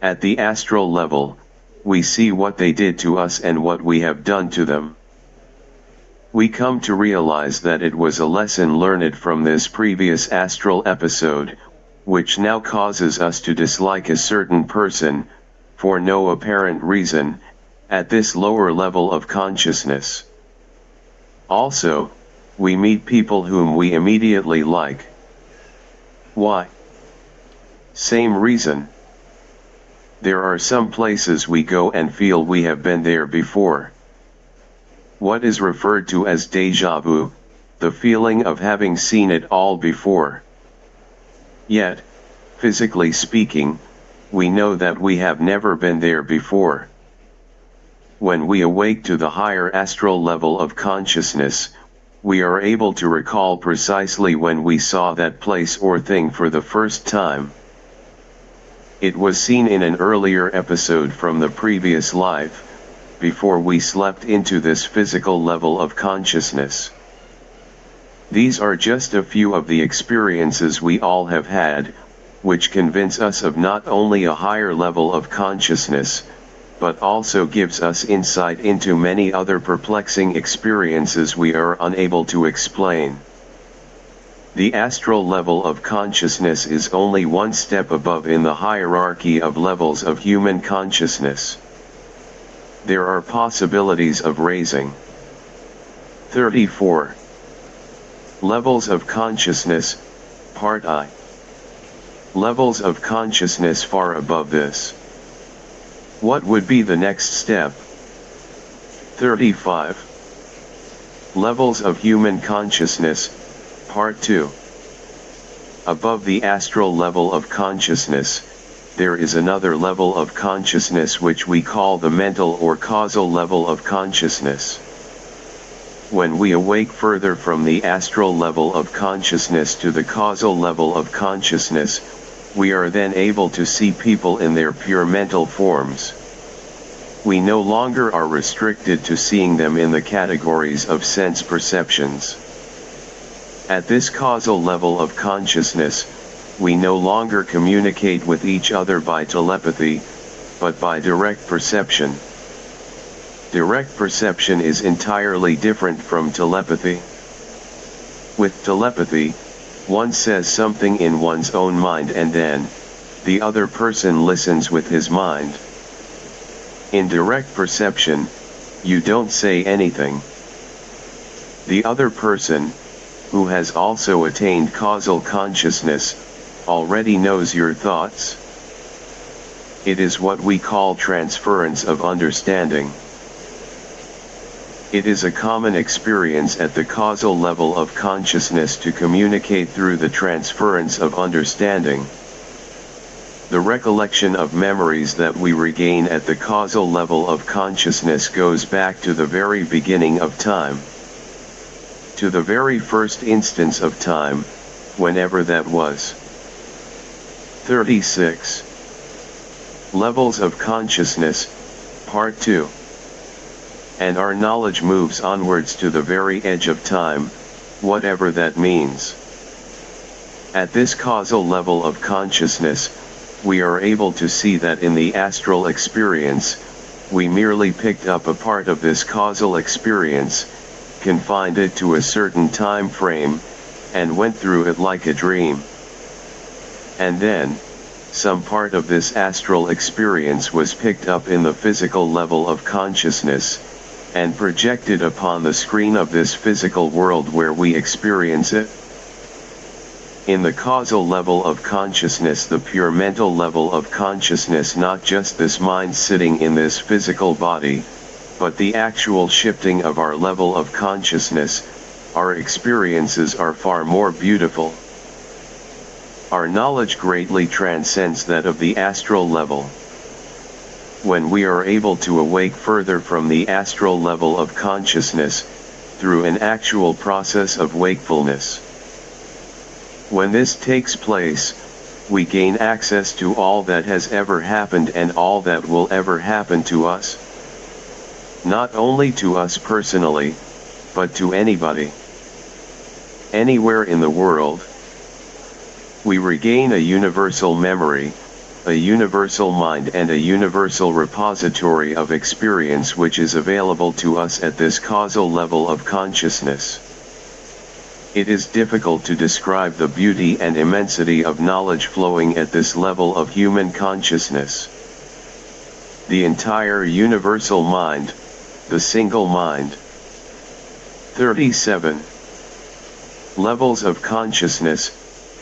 At the astral level, we see what they did to us and what we have done to them. We come to realize that it was a lesson learned from this previous astral episode, which now causes us to dislike a certain person, for no apparent reason, at this lower level of consciousness. Also, we meet people whom we immediately like. Why? Same reason. There are some places we go and feel we have been there before. what is referred to as déjà vu, the feeling of having seen it all before. Yet, physically speaking, we know that we have never been there before. When we awake to the higher astral level of consciousness, we are able to recall precisely when we saw that place or thing for the first time. It was seen in an earlier episode from the previous life, before we slept into this physical level of consciousness. These are just a few of the experiences we all have had, which convince us of not only a higher level of consciousness, but also gives us insight into many other perplexing experiences we are unable to explain. The astral level of consciousness is only one step above in the hierarchy of levels of human consciousness. There are possibilities of raising. 34. Levels of consciousness, Part I. Levels of consciousness far above this. What would be the next step? 35. Levels of human consciousness, Part II. Above the astral level of consciousness, there is another level of consciousness which we call the mental or causal level of consciousness. When we awake further from the astral level of consciousness to the causal level of consciousness, we are then able to see people in their pure mental forms. We no longer are restricted to seeing them in the categories of sense perceptions. At this causal level of consciousness, we no longer communicate with each other by telepathy, but by direct perception. Direct perception is entirely different from telepathy. With telepathy, one says something in one's own mind and then, the other person listens with his mind. In direct perception, you don't say anything. The other person, who has also attained causal consciousness, already knows your thoughts. It is what we call transference of understanding. It is a common experience at the causal level of consciousness to communicate through the transference of understanding. The recollection of memories that we regain at the causal level of consciousness goes back to the very beginning of time. To the very first instance of time, whenever that was. 36. Levels of consciousness, Part II. And our knowledge moves onwards to the very edge of time, whatever that means. At this causal level of consciousness, we are able to see that in the astral experience, we merely picked up a part of this causal experience, confined it to a certain time frame, and went through it like a dream. And then, some part of this astral experience was picked up in the physical level of consciousness, and projected upon the screen of this physical world where we experience it. In the causal level of consciousness, the pure mental level of consciousness, not just this mind sitting in this physical body, but the actual shifting of our level of consciousness, our experiences are far more beautiful. Our knowledge greatly transcends that of the astral level. When we are able to awake further from the astral level of consciousness, through an actual process of wakefulness. When this takes place, we gain access to all that has ever happened and all that will ever happen to us. Not only to us personally, but to anybody. Anywhere in the world. We regain a universal memory, a universal mind and a universal repository of experience which is available to us at this causal level of consciousness. It is difficult to describe the beauty and immensity of knowledge flowing at this level of human consciousness. The entire universal mind, the single mind. 37. Levels of consciousness,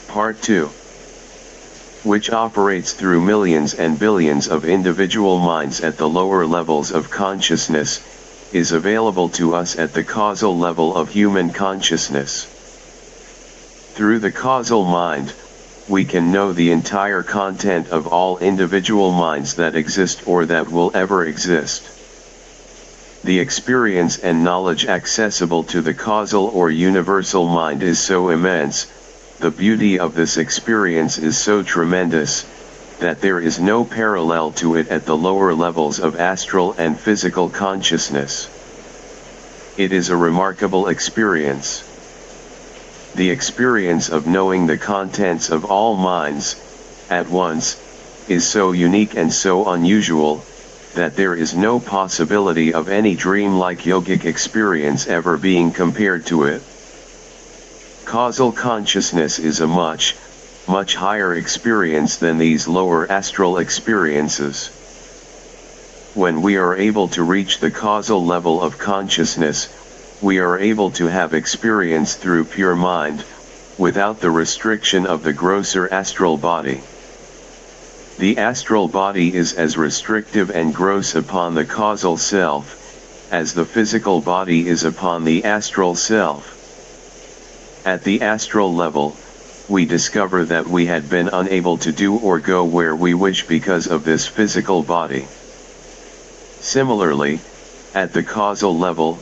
Part II. Which operates through millions and billions of individual minds at the lower levels of consciousness, is available to us at the causal level of human consciousness. Through the causal mind, we can know the entire content of all individual minds that exist or that will ever exist. The experience and knowledge accessible to the causal or universal mind is so immense, the beauty of this experience is so tremendous, that there is no parallel to it at the lower levels of astral and physical consciousness. It is a remarkable experience. The experience of knowing the contents of all minds, at once, is so unique and so unusual, that there is no possibility of any dream-like yogic experience ever being compared to it. Causal consciousness is a much higher experience than these lower astral experiences. When we are able to reach the causal level of consciousness, we are able to have experience through pure mind, without the restriction of the grosser astral body. The astral body is as restrictive and gross upon the causal self, as the physical body is upon the astral self. At the astral level, we discover that we had been unable to do or go where we wish because of this physical body. Similarly, at the causal level,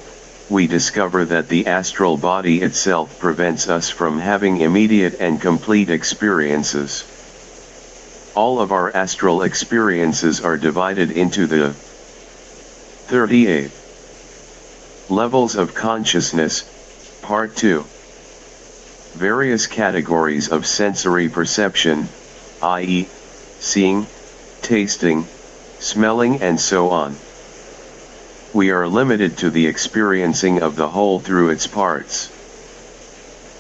we discover that the astral body itself prevents us from having immediate and complete experiences. All of our astral experiences are divided into the 38 levels of consciousness, Part 2. Various categories of sensory perception, i.e., seeing, tasting, smelling and so on. We are limited to the experiencing of the whole through its parts.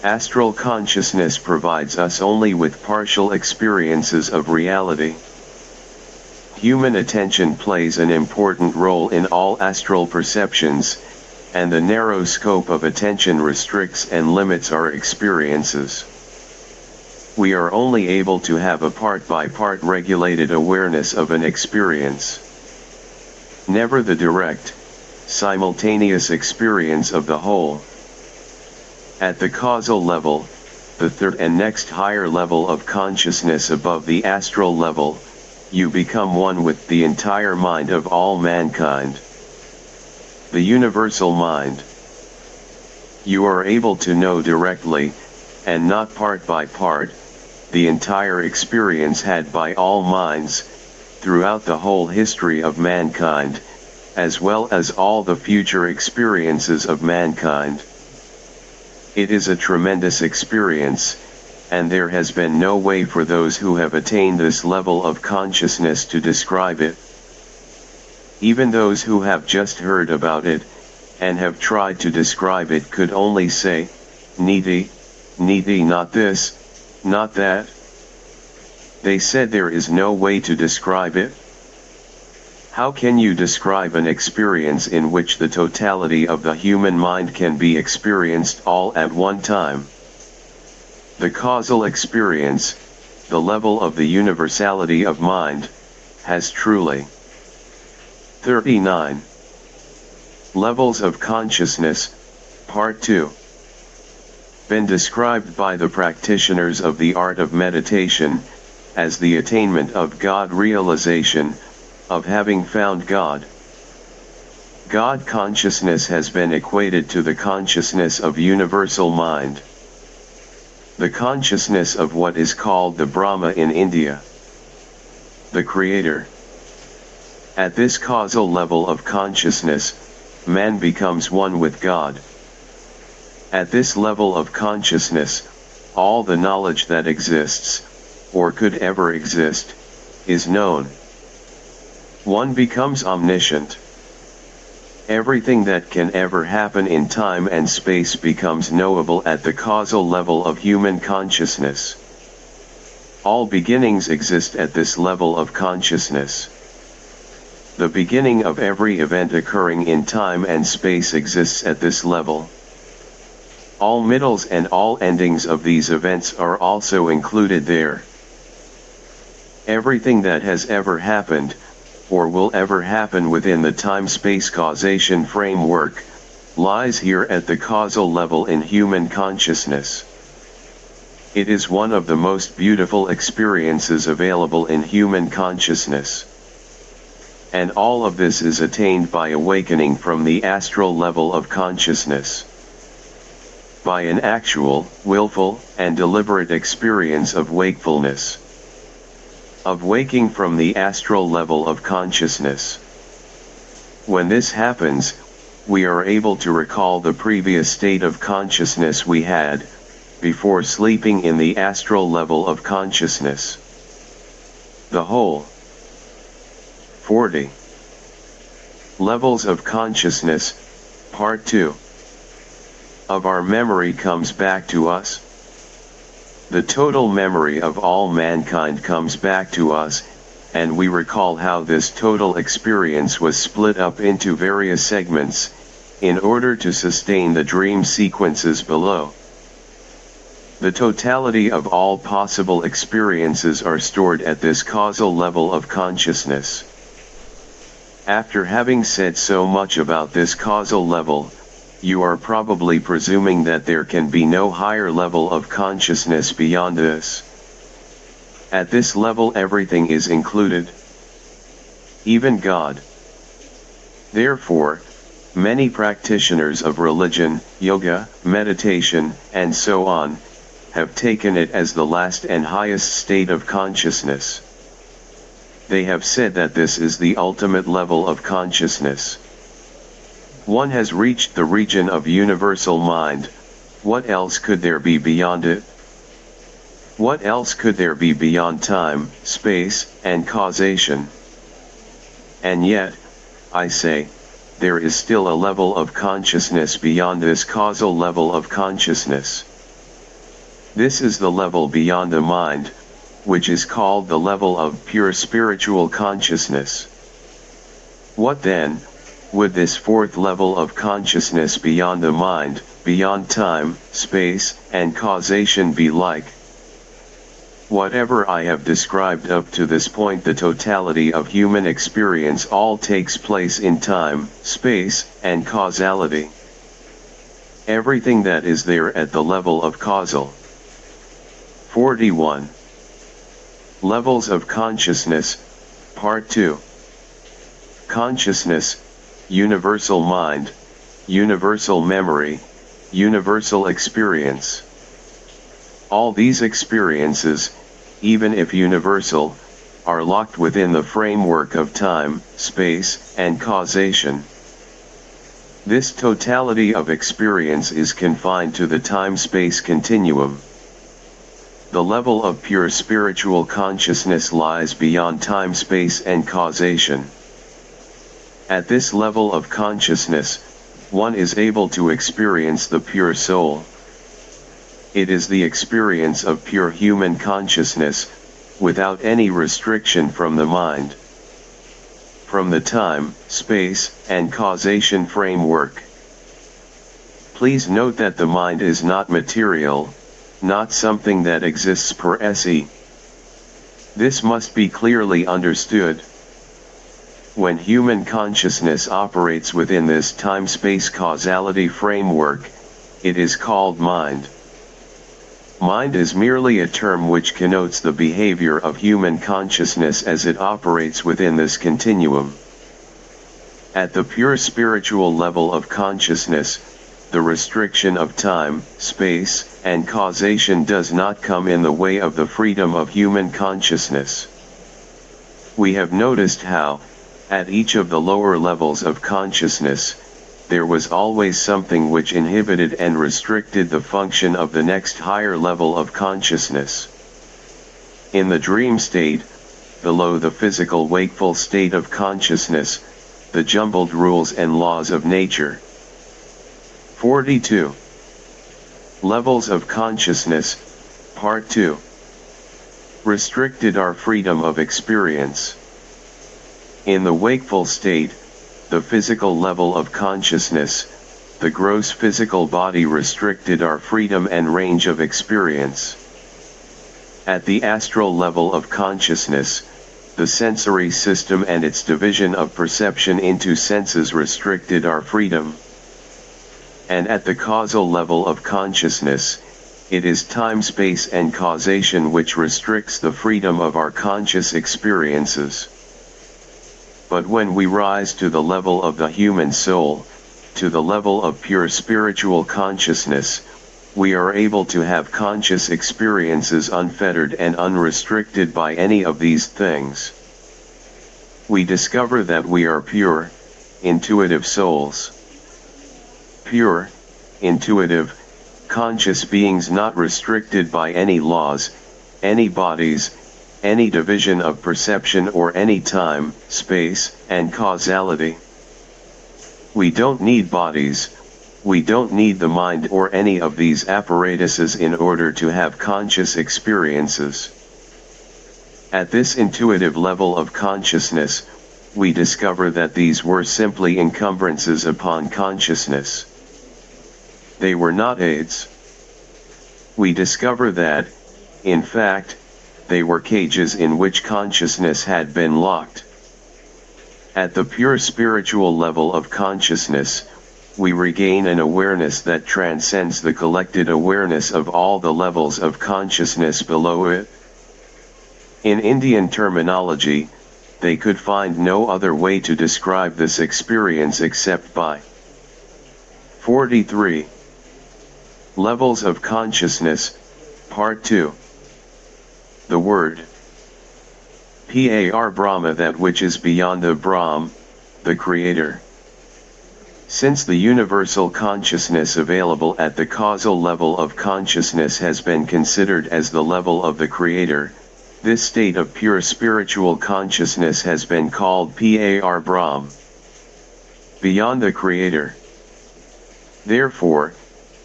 Astral consciousness provides us only with partial experiences of reality. Human attention plays an important role in all astral perceptions, and the narrow scope of attention restricts and limits our experiences. We are only able to have a part-by-part regulated awareness of an experience. Never the direct, simultaneous experience of the whole. At the causal level, the third and next higher level of consciousness above the astral level, you become one with the entire mind of all mankind. The universal mind. You are able to know directly, and not part by part, the entire experience had by all minds, throughout the whole history of mankind, as well as all the future experiences of mankind. It is a tremendous experience, and there has been no way for those who have attained this level of consciousness to describe it. Even those who have just heard about it, and have tried to describe it could only say, niti, not this, not that. They said there is no way to describe it. How can you describe an experience in which the totality of the human mind can be experienced all at one time? The causal experience, the level of the universality of mind, has truly 39 levels of consciousness, Part 2, been described by the practitioners of the art of meditation, as the attainment of God realization, of having found God. God consciousness has been equated to the consciousness of universal mind. The consciousness of what is called the Brahma in India. The Creator. At this causal level of consciousness, man becomes one with God. At this level of consciousness, all the knowledge that exists, or could ever exist, is known. One becomes omniscient. Everything that can ever happen in time and space becomes knowable at the causal level of human consciousness. All beginnings exist at this level of consciousness. The beginning of every event occurring in time and space exists at this level. All middles and all endings of these events are also included there. Everything that has ever happened, or will ever happen within the time-space causation framework, lies here at the causal level in human consciousness. It is one of the most beautiful experiences available in human consciousness. And all of this is attained by awakening from the astral level of consciousness. By an actual, willful, and deliberate experience of wakefulness. Of waking from the astral level of consciousness. When this happens, we are able to recall the previous state of consciousness we had, before sleeping in the astral level of consciousness. The whole 40 Levels of Consciousness, Part 2 of our memory comes back to us. The total memory of all mankind comes back to us, and we recall how this total experience was split up into various segments, in order to sustain the dream sequences below. The totality of all possible experiences are stored at this causal level of consciousness. After having said so much about this causal level, you are probably presuming that there can be no higher level of consciousness beyond this. At this level everything is included, even God. Therefore, many practitioners of religion, yoga, meditation, and so on, have taken it as the last and highest state of consciousness. They have said that this is the ultimate level of consciousness. One has reached the region of universal mind. What else could there be beyond it? What else could there be beyond time, space, and causation? And yet, I say, there is still a level of consciousness beyond this causal level of consciousness. This is the level beyond the mind, which is called the level of pure spiritual consciousness. What then, would this fourth level of consciousness beyond the mind, beyond time, space, and causation be like? Whatever I have described up to this point, the totality of human experience all takes place in time, space, and causality. Everything that is there at the level of causal. 41. Levels of Consciousness, Part 2. Consciousness, universal mind, universal memory, universal experience. All these experiences, even if universal, are locked within the framework of time, space, and causation. This totality of experience is confined to the time-space continuum. The level of pure spiritual consciousness lies beyond time, space, and causation. At this level of consciousness, one is able to experience the pure soul. It is the experience of pure human consciousness, without any restriction from the mind. From the time, space, and causation framework. Please note that the mind is not material, not something that exists per se. This must be clearly understood. When human consciousness operates within this time-space causality framework, it is called mind. Mind is merely a term which connotes the behavior of human consciousness as it operates within this continuum. At the pure spiritual level of consciousness, the restriction of time, space, and causation does not come in the way of the freedom of human consciousness. We have noticed how, at each of the lower levels of consciousness, there was always something which inhibited and restricted the function of the next higher level of consciousness. In the dream state, below the physical wakeful state of consciousness, the jumbled rules and laws of nature. 42. Levels of Consciousness, Part 2. Restricted our freedom of experience. In the wakeful state, the physical level of consciousness, the gross physical body restricted our freedom and range of experience. At the astral level of consciousness, the sensory system and its division of perception into senses restricted our freedom. And at the causal level of consciousness, it is time, space and causation which restricts the freedom of our conscious experiences. But when we rise to the level of the human soul, to the level of pure spiritual consciousness, we are able to have conscious experiences unfettered and unrestricted by any of these things. We discover that we are pure, intuitive souls. Pure, intuitive, conscious beings not restricted by any laws, any bodies, any division of perception or any time, space, and causality. We don't need bodies, we don't need the mind or any of these apparatuses in order to have conscious experiences. At this intuitive level of consciousness, we discover that these were simply encumbrances upon consciousness. They were not aids. We discover that, in fact, they were cages in which consciousness had been locked. At the pure spiritual level of consciousness, we regain an awareness that transcends the collected awareness of all the levels of consciousness below it. In Indian terminology, they could find no other way to describe this experience except by 43. Levels of Consciousness, Part 2. The word Par Brahma, that which is beyond the Brahm, the Creator. Since the universal consciousness available at the causal level of consciousness has been considered as the level of the Creator, this state of pure spiritual consciousness has been called Par Brahm, beyond the Creator. Therefore,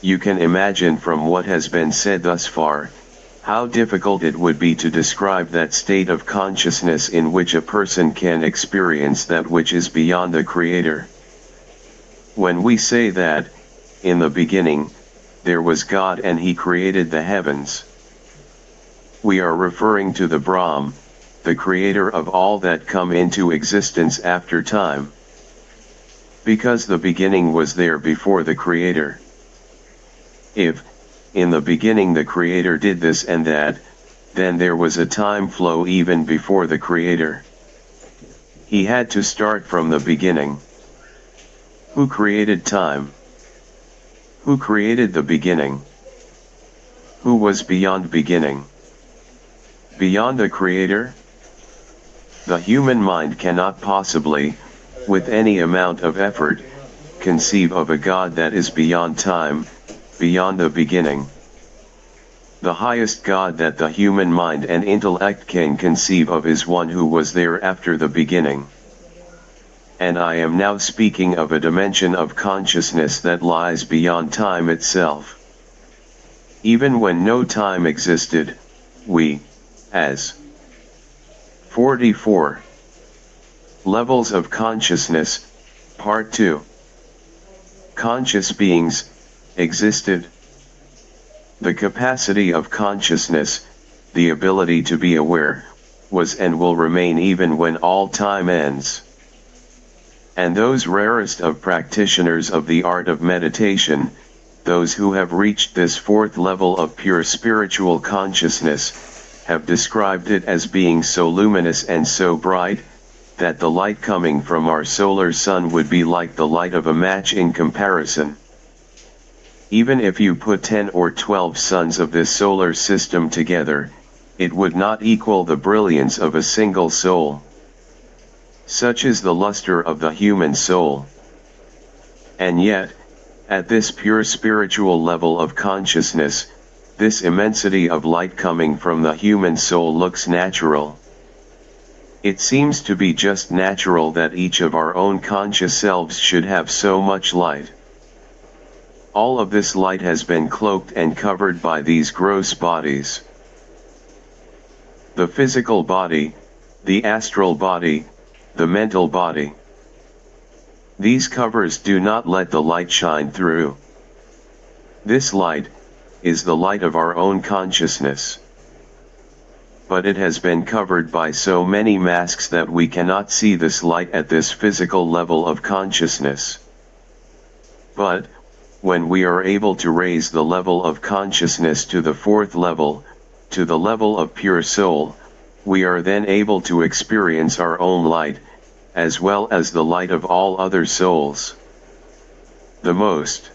you can imagine from what has been said thus far, how difficult it would be to describe that state of consciousness in which a person can experience that which is beyond the Creator. When we say that, in the beginning, there was God and He created the heavens, we are referring to the Brahm, the Creator of all that come into existence after time. Because the beginning was there before the Creator. If, in the beginning the Creator did this and that, then there was a time flow even before the Creator. He had to start from the beginning. Who created time? Who created the beginning? Who was beyond beginning? Beyond the Creator? The human mind cannot possibly, with any amount of effort, conceive of a God that is beyond time, beyond the beginning. The highest God that the human mind and intellect can conceive of is one who was there after the beginning. And I am now speaking of a dimension of consciousness that lies beyond time itself. Even when no time existed, we, as 44. Levels of Consciousness, Part 2. Conscious beings, existed. The capacity of consciousness, the ability to be aware, was and will remain even when all time ends. And those rarest of practitioners of the art of meditation, those who have reached this fourth level of pure spiritual consciousness, have described it as being so luminous and so bright, that the light coming from our solar sun would be like the light of a match in comparison. Even if you put 10 or 12 suns of this solar system together, it would not equal the brilliance of a single soul. Such is the luster of the human soul. And yet, at this pure spiritual level of consciousness, this immensity of light coming from the human soul looks natural. It seems to be just natural that each of our own conscious selves should have so much light. All of this light has been cloaked and covered by these gross bodies. The physical body, the astral body, the mental body. These covers do not let the light shine through. This light is the light of our own consciousness. but it has been covered by so many masks that we cannot see this light at this physical level of consciousness. But, when we are able to raise the level of consciousness to the fourth level, to the level of pure soul, we are then able to experience our own light, as well as the light of all other souls. The most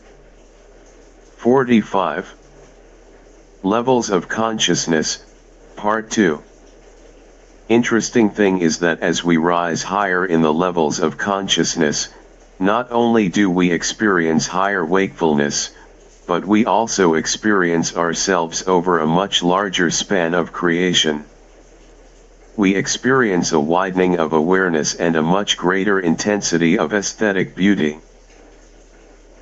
45 Levels of Consciousness, Part 2. Interesting thing is that as we rise higher in the levels of consciousness, not only do we experience higher wakefulness, but we also experience ourselves over a much larger span of creation. We experience a widening of awareness and a much greater intensity of aesthetic beauty.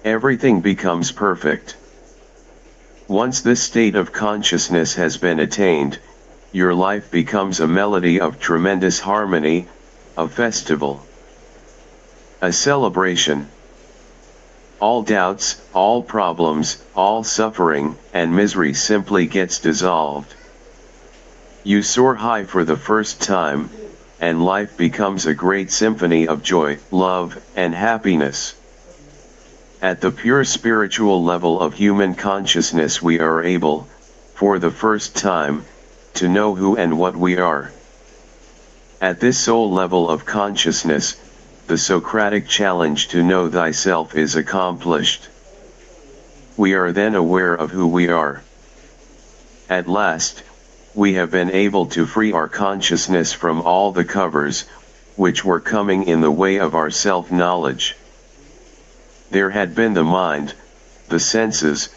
Everything becomes perfect. Once this state of consciousness has been attained, your life becomes a melody of tremendous harmony, a festival, a celebration. All doubts, all problems, all suffering and misery simply gets dissolved. You soar high for the first time, and life becomes a great symphony of joy, love, and happiness. At the pure spiritual level of human consciousness we are able, for the first time, to know who and what we are. At this soul level of consciousness, the Socratic challenge to know thyself is accomplished. We are then aware of who we are. At last, we have been able to free our consciousness from all the covers, which were coming in the way of our self-knowledge. There had been the mind, the senses,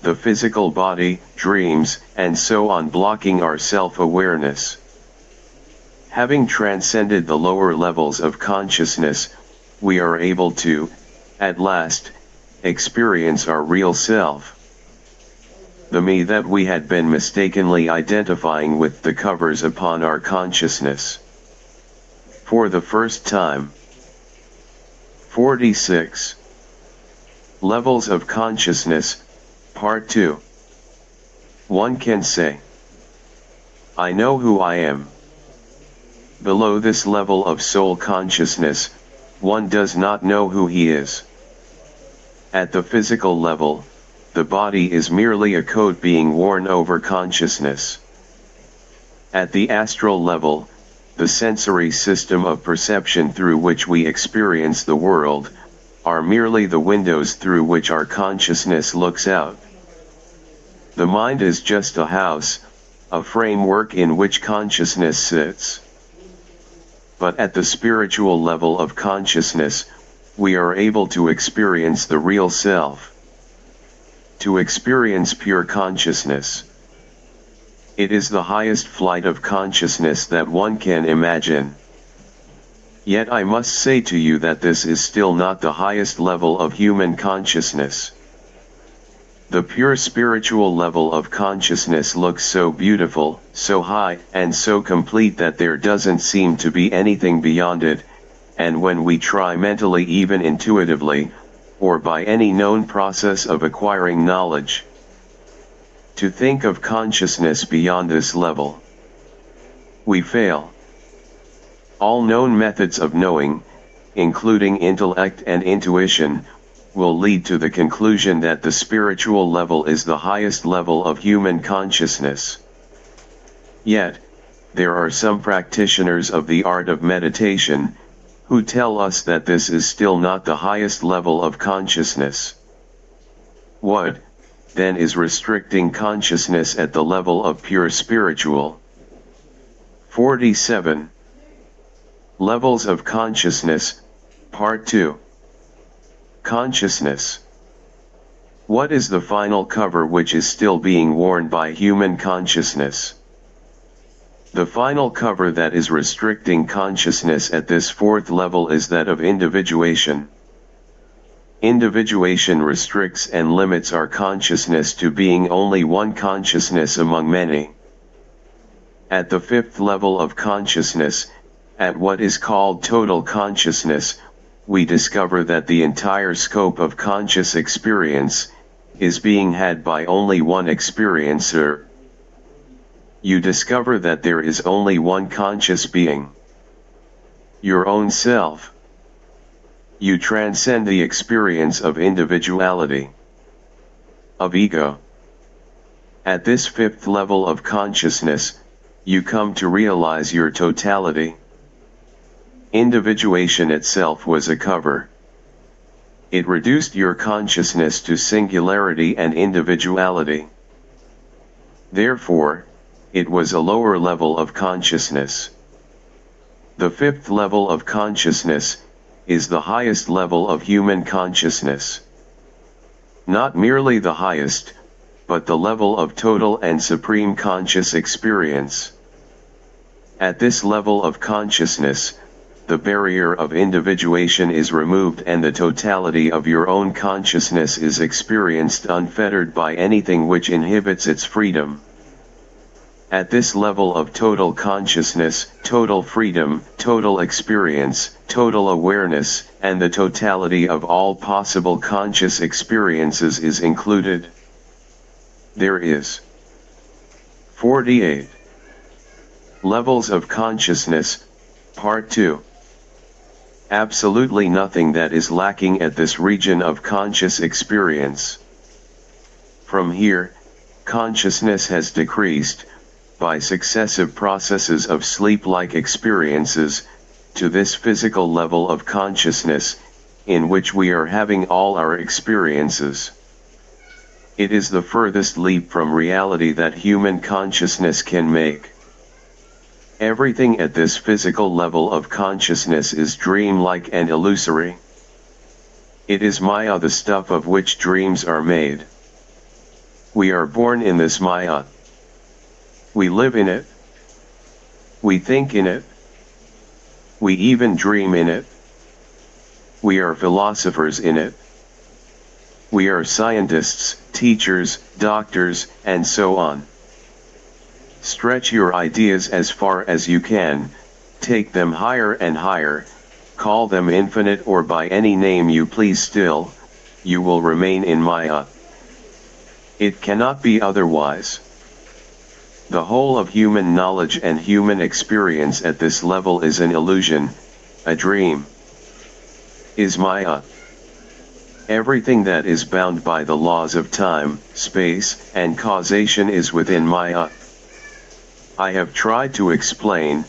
the physical body, dreams, and so on blocking our self-awareness. Having transcended the lower levels of consciousness, we are able to, at last, experience our real self. The me that we had been mistakenly identifying with the covers upon our consciousness. For the first time. 46. Levels of Consciousness, Part 2. One can say, I know who I am. Below this level of soul consciousness, one does not know who he is. At the physical level, the body is merely a coat being worn over consciousness. At the astral level, the sensory system of perception through which we experience the world, are merely the windows through which our consciousness looks out. The mind is just a house, a framework in which consciousness sits. But at the spiritual level of consciousness, we are able to experience the real self. To experience pure consciousness. It is the highest flight of consciousness that one can imagine. Yet I must say to you that this is still not the highest level of human consciousness. The pure spiritual level of consciousness looks so beautiful, so high, and so complete that there doesn't seem to be anything beyond it, and when we try mentally, even intuitively, or by any known process of acquiring knowledge, to think of consciousness beyond this level, we fail. All known methods of knowing, including intellect and intuition, will lead to the conclusion that the spiritual level is the highest level of human consciousness. Yet, there are some practitioners of the art of meditation, who tell us that this is still not the highest level of consciousness. What, then, is restricting consciousness at the level of pure spiritual? 47. Levels of Consciousness, Part 2. Consciousness. What is the final cover which is still being worn by human consciousness? The final cover that is restricting consciousness at this fourth level is that of individuation. Individuation restricts and limits our consciousness to being only one consciousness among many. At the fifth level of consciousness, at what is called total consciousness, we discover that the entire scope of conscious experience is being had by only one experiencer. you discover that there is only one conscious being. Your own self. You transcend the experience of individuality, of ego. At this fifth level of consciousness, you come to realize your totality. Individuation itself was a cover. It reduced your consciousness to singularity and individuality. Therefore, it was a lower level of consciousness. The fifth level of consciousness is the highest level of human consciousness. Not merely the highest, but the level of total and supreme conscious experience. At this level of consciousness, the barrier of individuation is removed and the totality of your own consciousness is experienced unfettered by anything which inhibits its freedom. At this level of total consciousness, total freedom, total experience, total awareness, and the totality of all possible conscious experiences is included. There is 48 Levels of Consciousness, Part 2. Absolutely nothing that is lacking at this region of conscious experience. From here, consciousness has decreased, by successive processes of sleep-like experiences, to this physical level of consciousness, in which we are having all our experiences. It is the furthest leap from reality that human consciousness can make. Everything at this physical level of consciousness is dream-like and illusory. It is Maya, the stuff of which dreams are made. We are born in this Maya. We live in it. We think in it. We even dream in it. We are philosophers in it. We are scientists, teachers, doctors, and so on. Stretch your ideas as far as you can, take them higher and higher, call them infinite or by any name you please, still, you will remain in Maya. It cannot be otherwise. The whole of human knowledge and human experience at this level is an illusion, a dream. Is Maya. Everything that is bound by the laws of time, space, and causation is within Maya. I have tried to explain,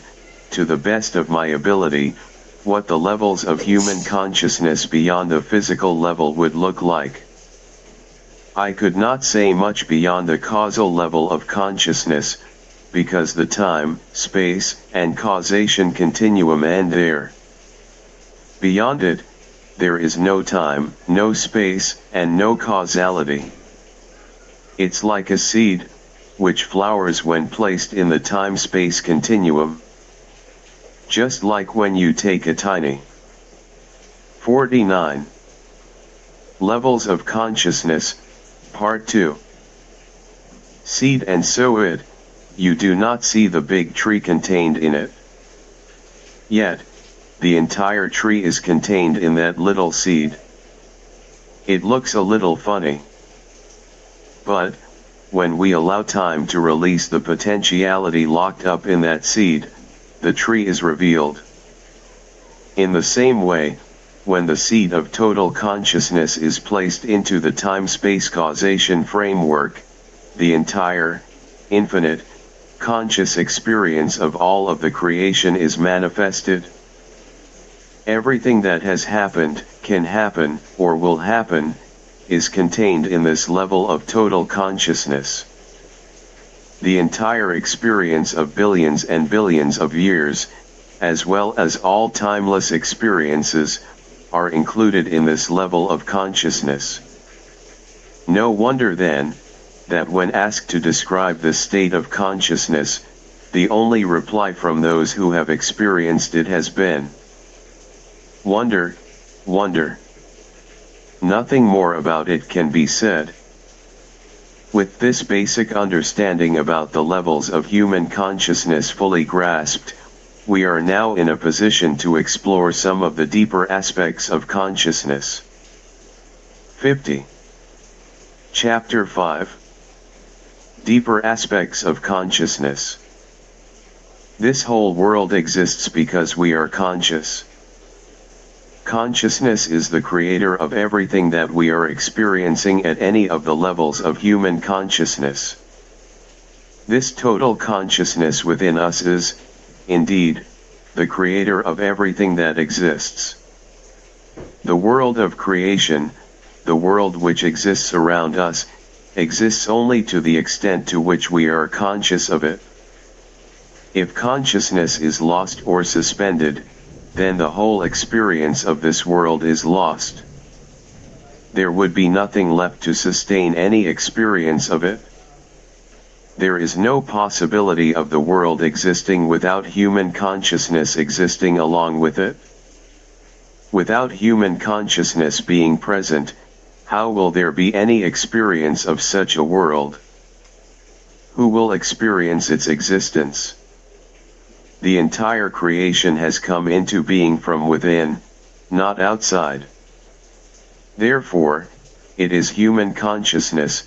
to the best of my ability, what the levels of human consciousness beyond the physical level would look like. I could not say much beyond the causal level of consciousness, because the time, space, and causation continuum end there. Beyond it, there is no time, no space, and no causality. It's like a seed, which flowers when placed in the time-space continuum. Just like when you take a tiny 49 Levels of Consciousness, Part 2. Seed and sow it, you do not see the big tree contained in it. Yet, the entire tree is contained in that little seed. It looks a little funny. But, when we allow time to release the potentiality locked up in that seed, the tree is revealed. In the same way, when the seed of total consciousness is placed into the time-space causation framework, the entire, infinite, conscious experience of all of the creation is manifested. Everything that has happened, can happen, or will happen, is contained in this level of total consciousness. The entire experience of billions and billions of years, as well as all timeless experiences, are included in this level of consciousness. No wonder then, that when asked to describe the state of consciousness, the only reply from those who have experienced it has been, "Wonder, wonder." Nothing more about it can be said. With this basic understanding about the levels of human consciousness fully grasped, we are now in a position to explore some of the deeper aspects of consciousness. 50. Chapter 5. deeper aspects of consciousness. This whole world exists because we are conscious. Consciousness is the creator of everything that we are experiencing at any of the levels of human consciousness. This total consciousness within us is, indeed, the creator of everything that exists. The world of creation, the world which exists around us, exists only to the extent to which we are conscious of it. If consciousness is lost or suspended, then the whole experience of this world is lost. There would be nothing left to sustain any experience of it. There is no possibility of the world existing without human consciousness existing along with it. Without human consciousness being present, how will there be any experience of such a world? Who will experience its existence? The entire creation has come into being from within, not outside. Therefore, it is human consciousness,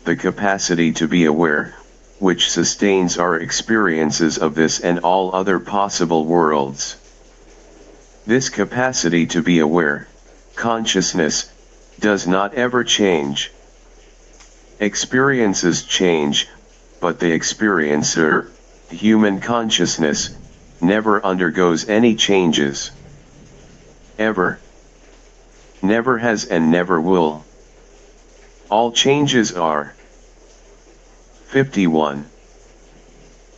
the capacity to be aware, which sustains our experiences of this and all other possible worlds. This capacity to be aware, consciousness, does not ever change. Experiences change, but the experiencer, human consciousness, never undergoes any changes. Ever. Never has and never will. All changes are. 51.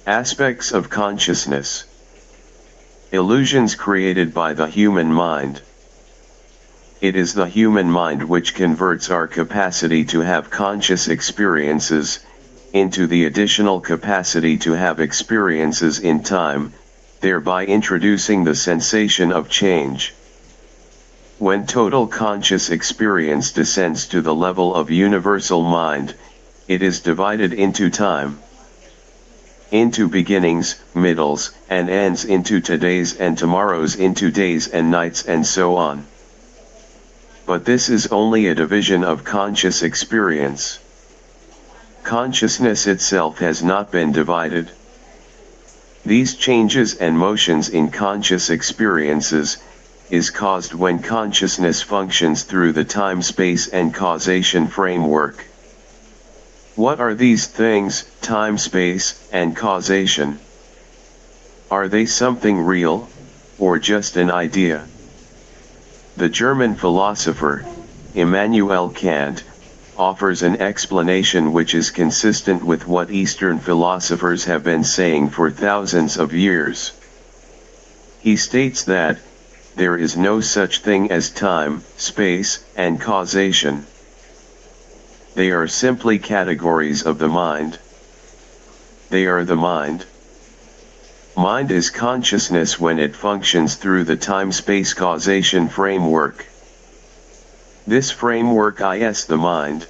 Aspects of consciousness. Illusions created by the human mind. It is the human mind which converts our capacity to have conscious experiences into the additional capacity to have experiences in time, thereby introducing the sensation of change. When total conscious experience descends to the level of universal mind, it is divided into time, into beginnings, middles, and ends, into todays and tomorrows, into days and nights, and so on. But this is only a division of conscious experience. Consciousness itself has not been divided. These changes and motions in conscious experiences is caused when consciousness functions through the time-space and causation framework. What are these things, time, space, and causation? Are they something real, or just an idea? The German philosopher, Immanuel Kant, offers an explanation which is consistent with what Eastern philosophers have been saying for thousands of years. He states that, there is no such thing as time, space, and causation. They are simply categories of the mind. They are the mind. Mind is consciousness when it functions through the time-space causation framework. This framework is the mind.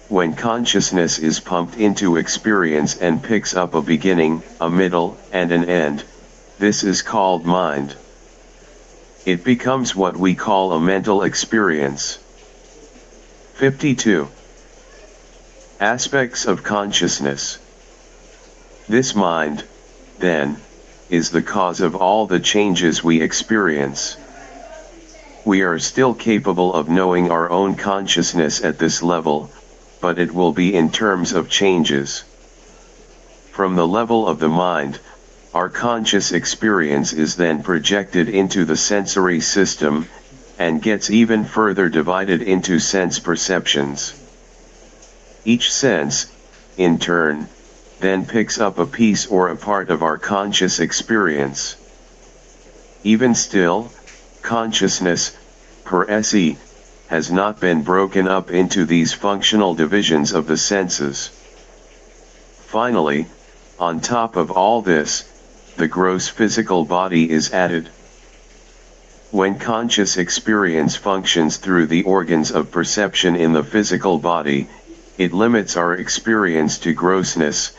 When consciousness is pumped into experience and picks up a beginning, a middle, and an end, this is called mind. It becomes what we call a mental experience. 52. Aspects of consciousness. This mind, then, is the cause of all the changes we experience. We are still capable of knowing our own consciousness at this level, but it will be in terms of changes. From the level of the mind, our conscious experience is then projected into the sensory system, and gets even further divided into sense perceptions. Each sense, in turn, then picks up a piece or a part of our conscious experience. Even still, consciousness, per se, has not been broken up into these functional divisions of the senses. Finally, on top of all this, the gross physical body is added. When conscious experience functions through the organs of perception in the physical body, it limits our experience to grossness,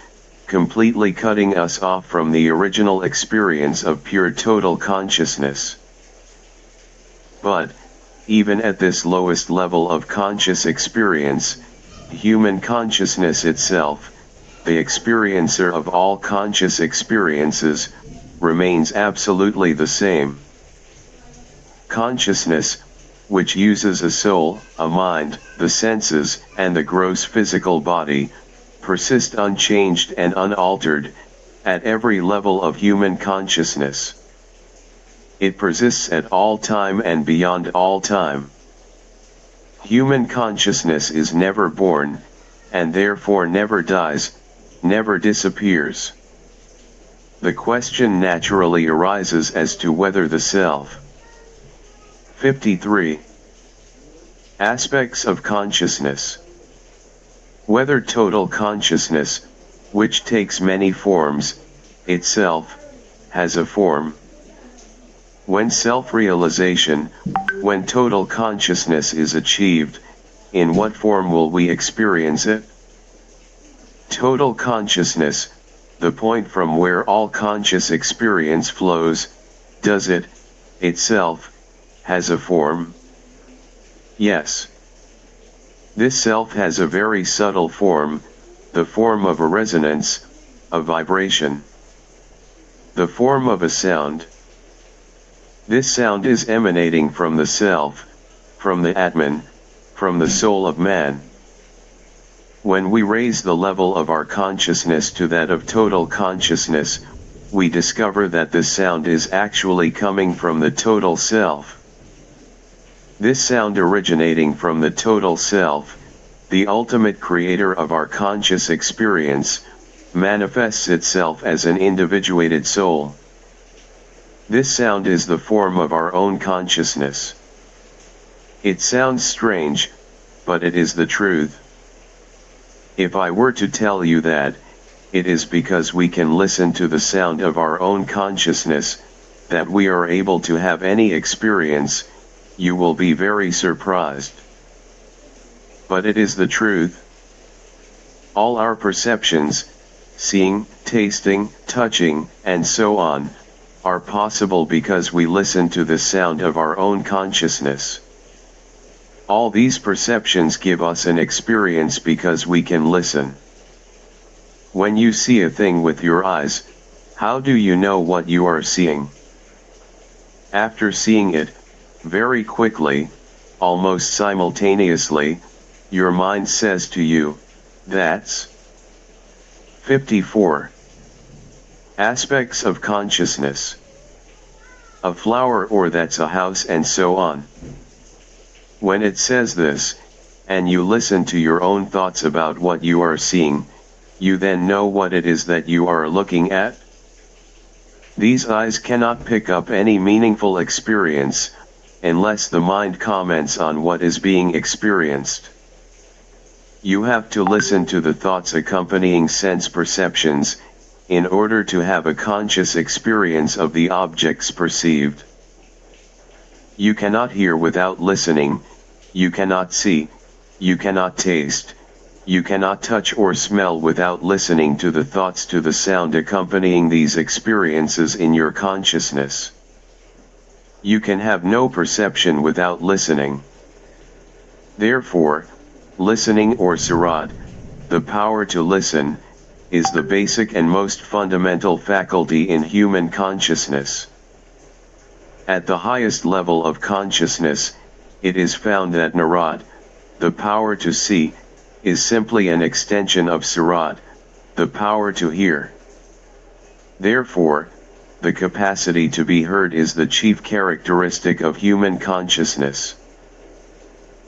completely cutting us off from the original experience of pure total consciousness. But, even at this lowest level of conscious experience, human consciousness itself, the experiencer of all conscious experiences, remains absolutely the same. Consciousness, which uses a soul, a mind, the senses, and the gross physical body, persists unchanged and unaltered, at every level of human consciousness. It persists at all time and beyond all time. Human consciousness is never born, and therefore never dies, never disappears. The question naturally arises as to whether the self. 53. Aspects of consciousness. Whether total consciousness, which takes many forms, itself, has a form. When self-realization, when total consciousness is achieved, in what form will we experience it? Total consciousness, the point from where all conscious experience flows, does it, itself, has a form? Yes. This self has a very subtle form, the form of a resonance, a vibration. The form of a sound. This sound is emanating from the self, from the Atman, from the soul of man. When we raise the level of our consciousness to that of total consciousness, we discover that this sound is actually coming from the total self. This sound originating from the total self, the ultimate creator of our conscious experience, manifests itself as an individuated soul. This sound is the form of our own consciousness. It sounds strange, but it is the truth. If I were to tell you that, it is because we can listen to the sound of our own consciousness, that we are able to have any experience, you will be very surprised. But it is the truth. All our perceptions, seeing, tasting, touching, and so on, are possible because we listen to the sound of our own consciousness. All these perceptions give us an experience because we can listen. When you see a thing with your eyes, how do you know what you are seeing? After seeing it, very quickly, almost simultaneously, your mind says to you, "That's." 54. Aspects of consciousness. A flower, or that's a house, and so on. When it says this, and you listen to your own thoughts about what you are seeing, you then know what it is that you are looking at. These eyes cannot pick up any meaningful experience, unless the mind comments on what is being experienced. You have to listen to the thoughts accompanying sense perceptions, in order to have a conscious experience of the objects perceived. You cannot hear without listening, you cannot see, you cannot taste, you cannot touch or smell without listening to the thoughts, to the sound accompanying these experiences in your consciousness. You can have no perception without listening. Therefore, listening, or sarad, the power to listen, is the basic and most fundamental faculty in human consciousness. At the highest level of consciousness, it is found that narad, the power to see, is simply an extension of sarad, the power to hear. Therefore, the capacity to be heard is the chief characteristic of human consciousness.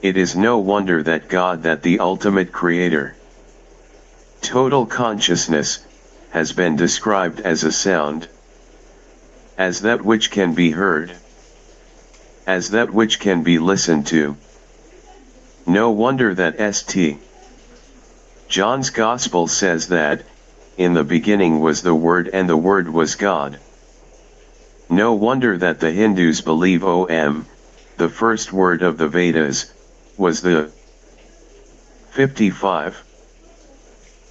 It is no wonder that God, that the ultimate creator, total consciousness, has been described as a sound, as that which can be heard, as that which can be listened to. No wonder that St. John's Gospel says that, "In the beginning was the Word, and the Word was God." No wonder that the Hindus believe the first word of the Vedas, was the 55.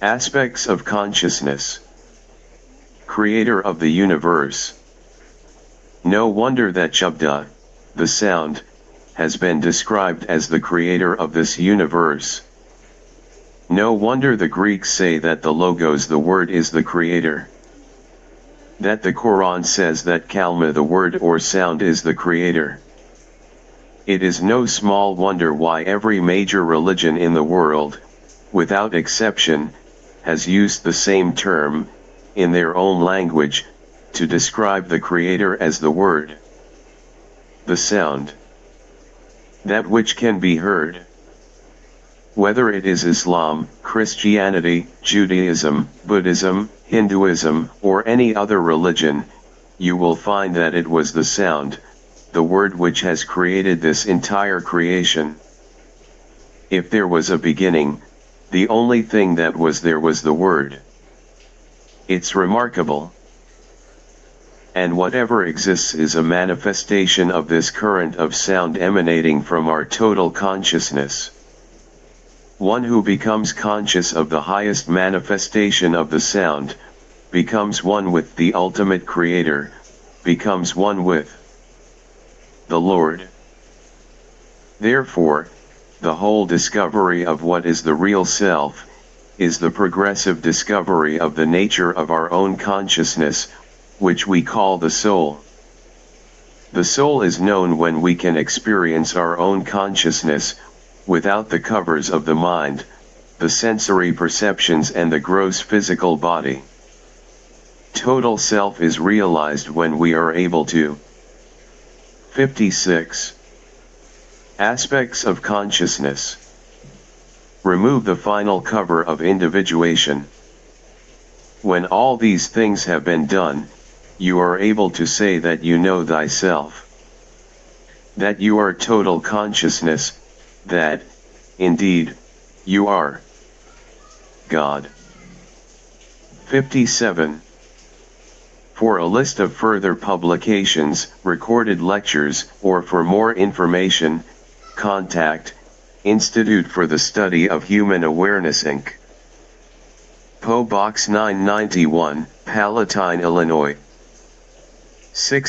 Aspects of consciousness. Creator of the universe. No wonder that Shabda, the sound, has been described as the creator of this universe. No wonder the Greeks say that the logos, the word, is the creator. That the Quran says that kalma, the word or sound, is the creator. It is no small wonder why every major religion in the world, without exception, has used the same term, in their own language, to describe the creator as the word. The sound. That which can be heard. Whether it is Islam, Christianity, Judaism, Buddhism, Hinduism, or any other religion, you will find that it was the sound, the word, which has created this entire creation. If there was a beginning, the only thing that was there was the word. It's remarkable. And whatever exists is a manifestation of this current of sound emanating from our total consciousness. One who becomes conscious of the highest manifestation of the sound, becomes one with the ultimate creator, becomes one with the Lord. Therefore, the whole discovery of what is the real self, is the progressive discovery of the nature of our own consciousness, which we call the soul. The soul is known when we can experience our own consciousness, without the covers of the mind, the sensory perceptions and the gross physical body. Total self is realized when we are able to. 56. Aspects of consciousness. Remove the final cover of individuation. When all these things have been done, you are able to say that you know thyself. That you are total consciousness, that, indeed, you are God. 57. For a list of further publications, recorded lectures, or for more information, contact Institute for the Study of Human Awareness Inc. P.O. Box 991, Palatine, Illinois. 6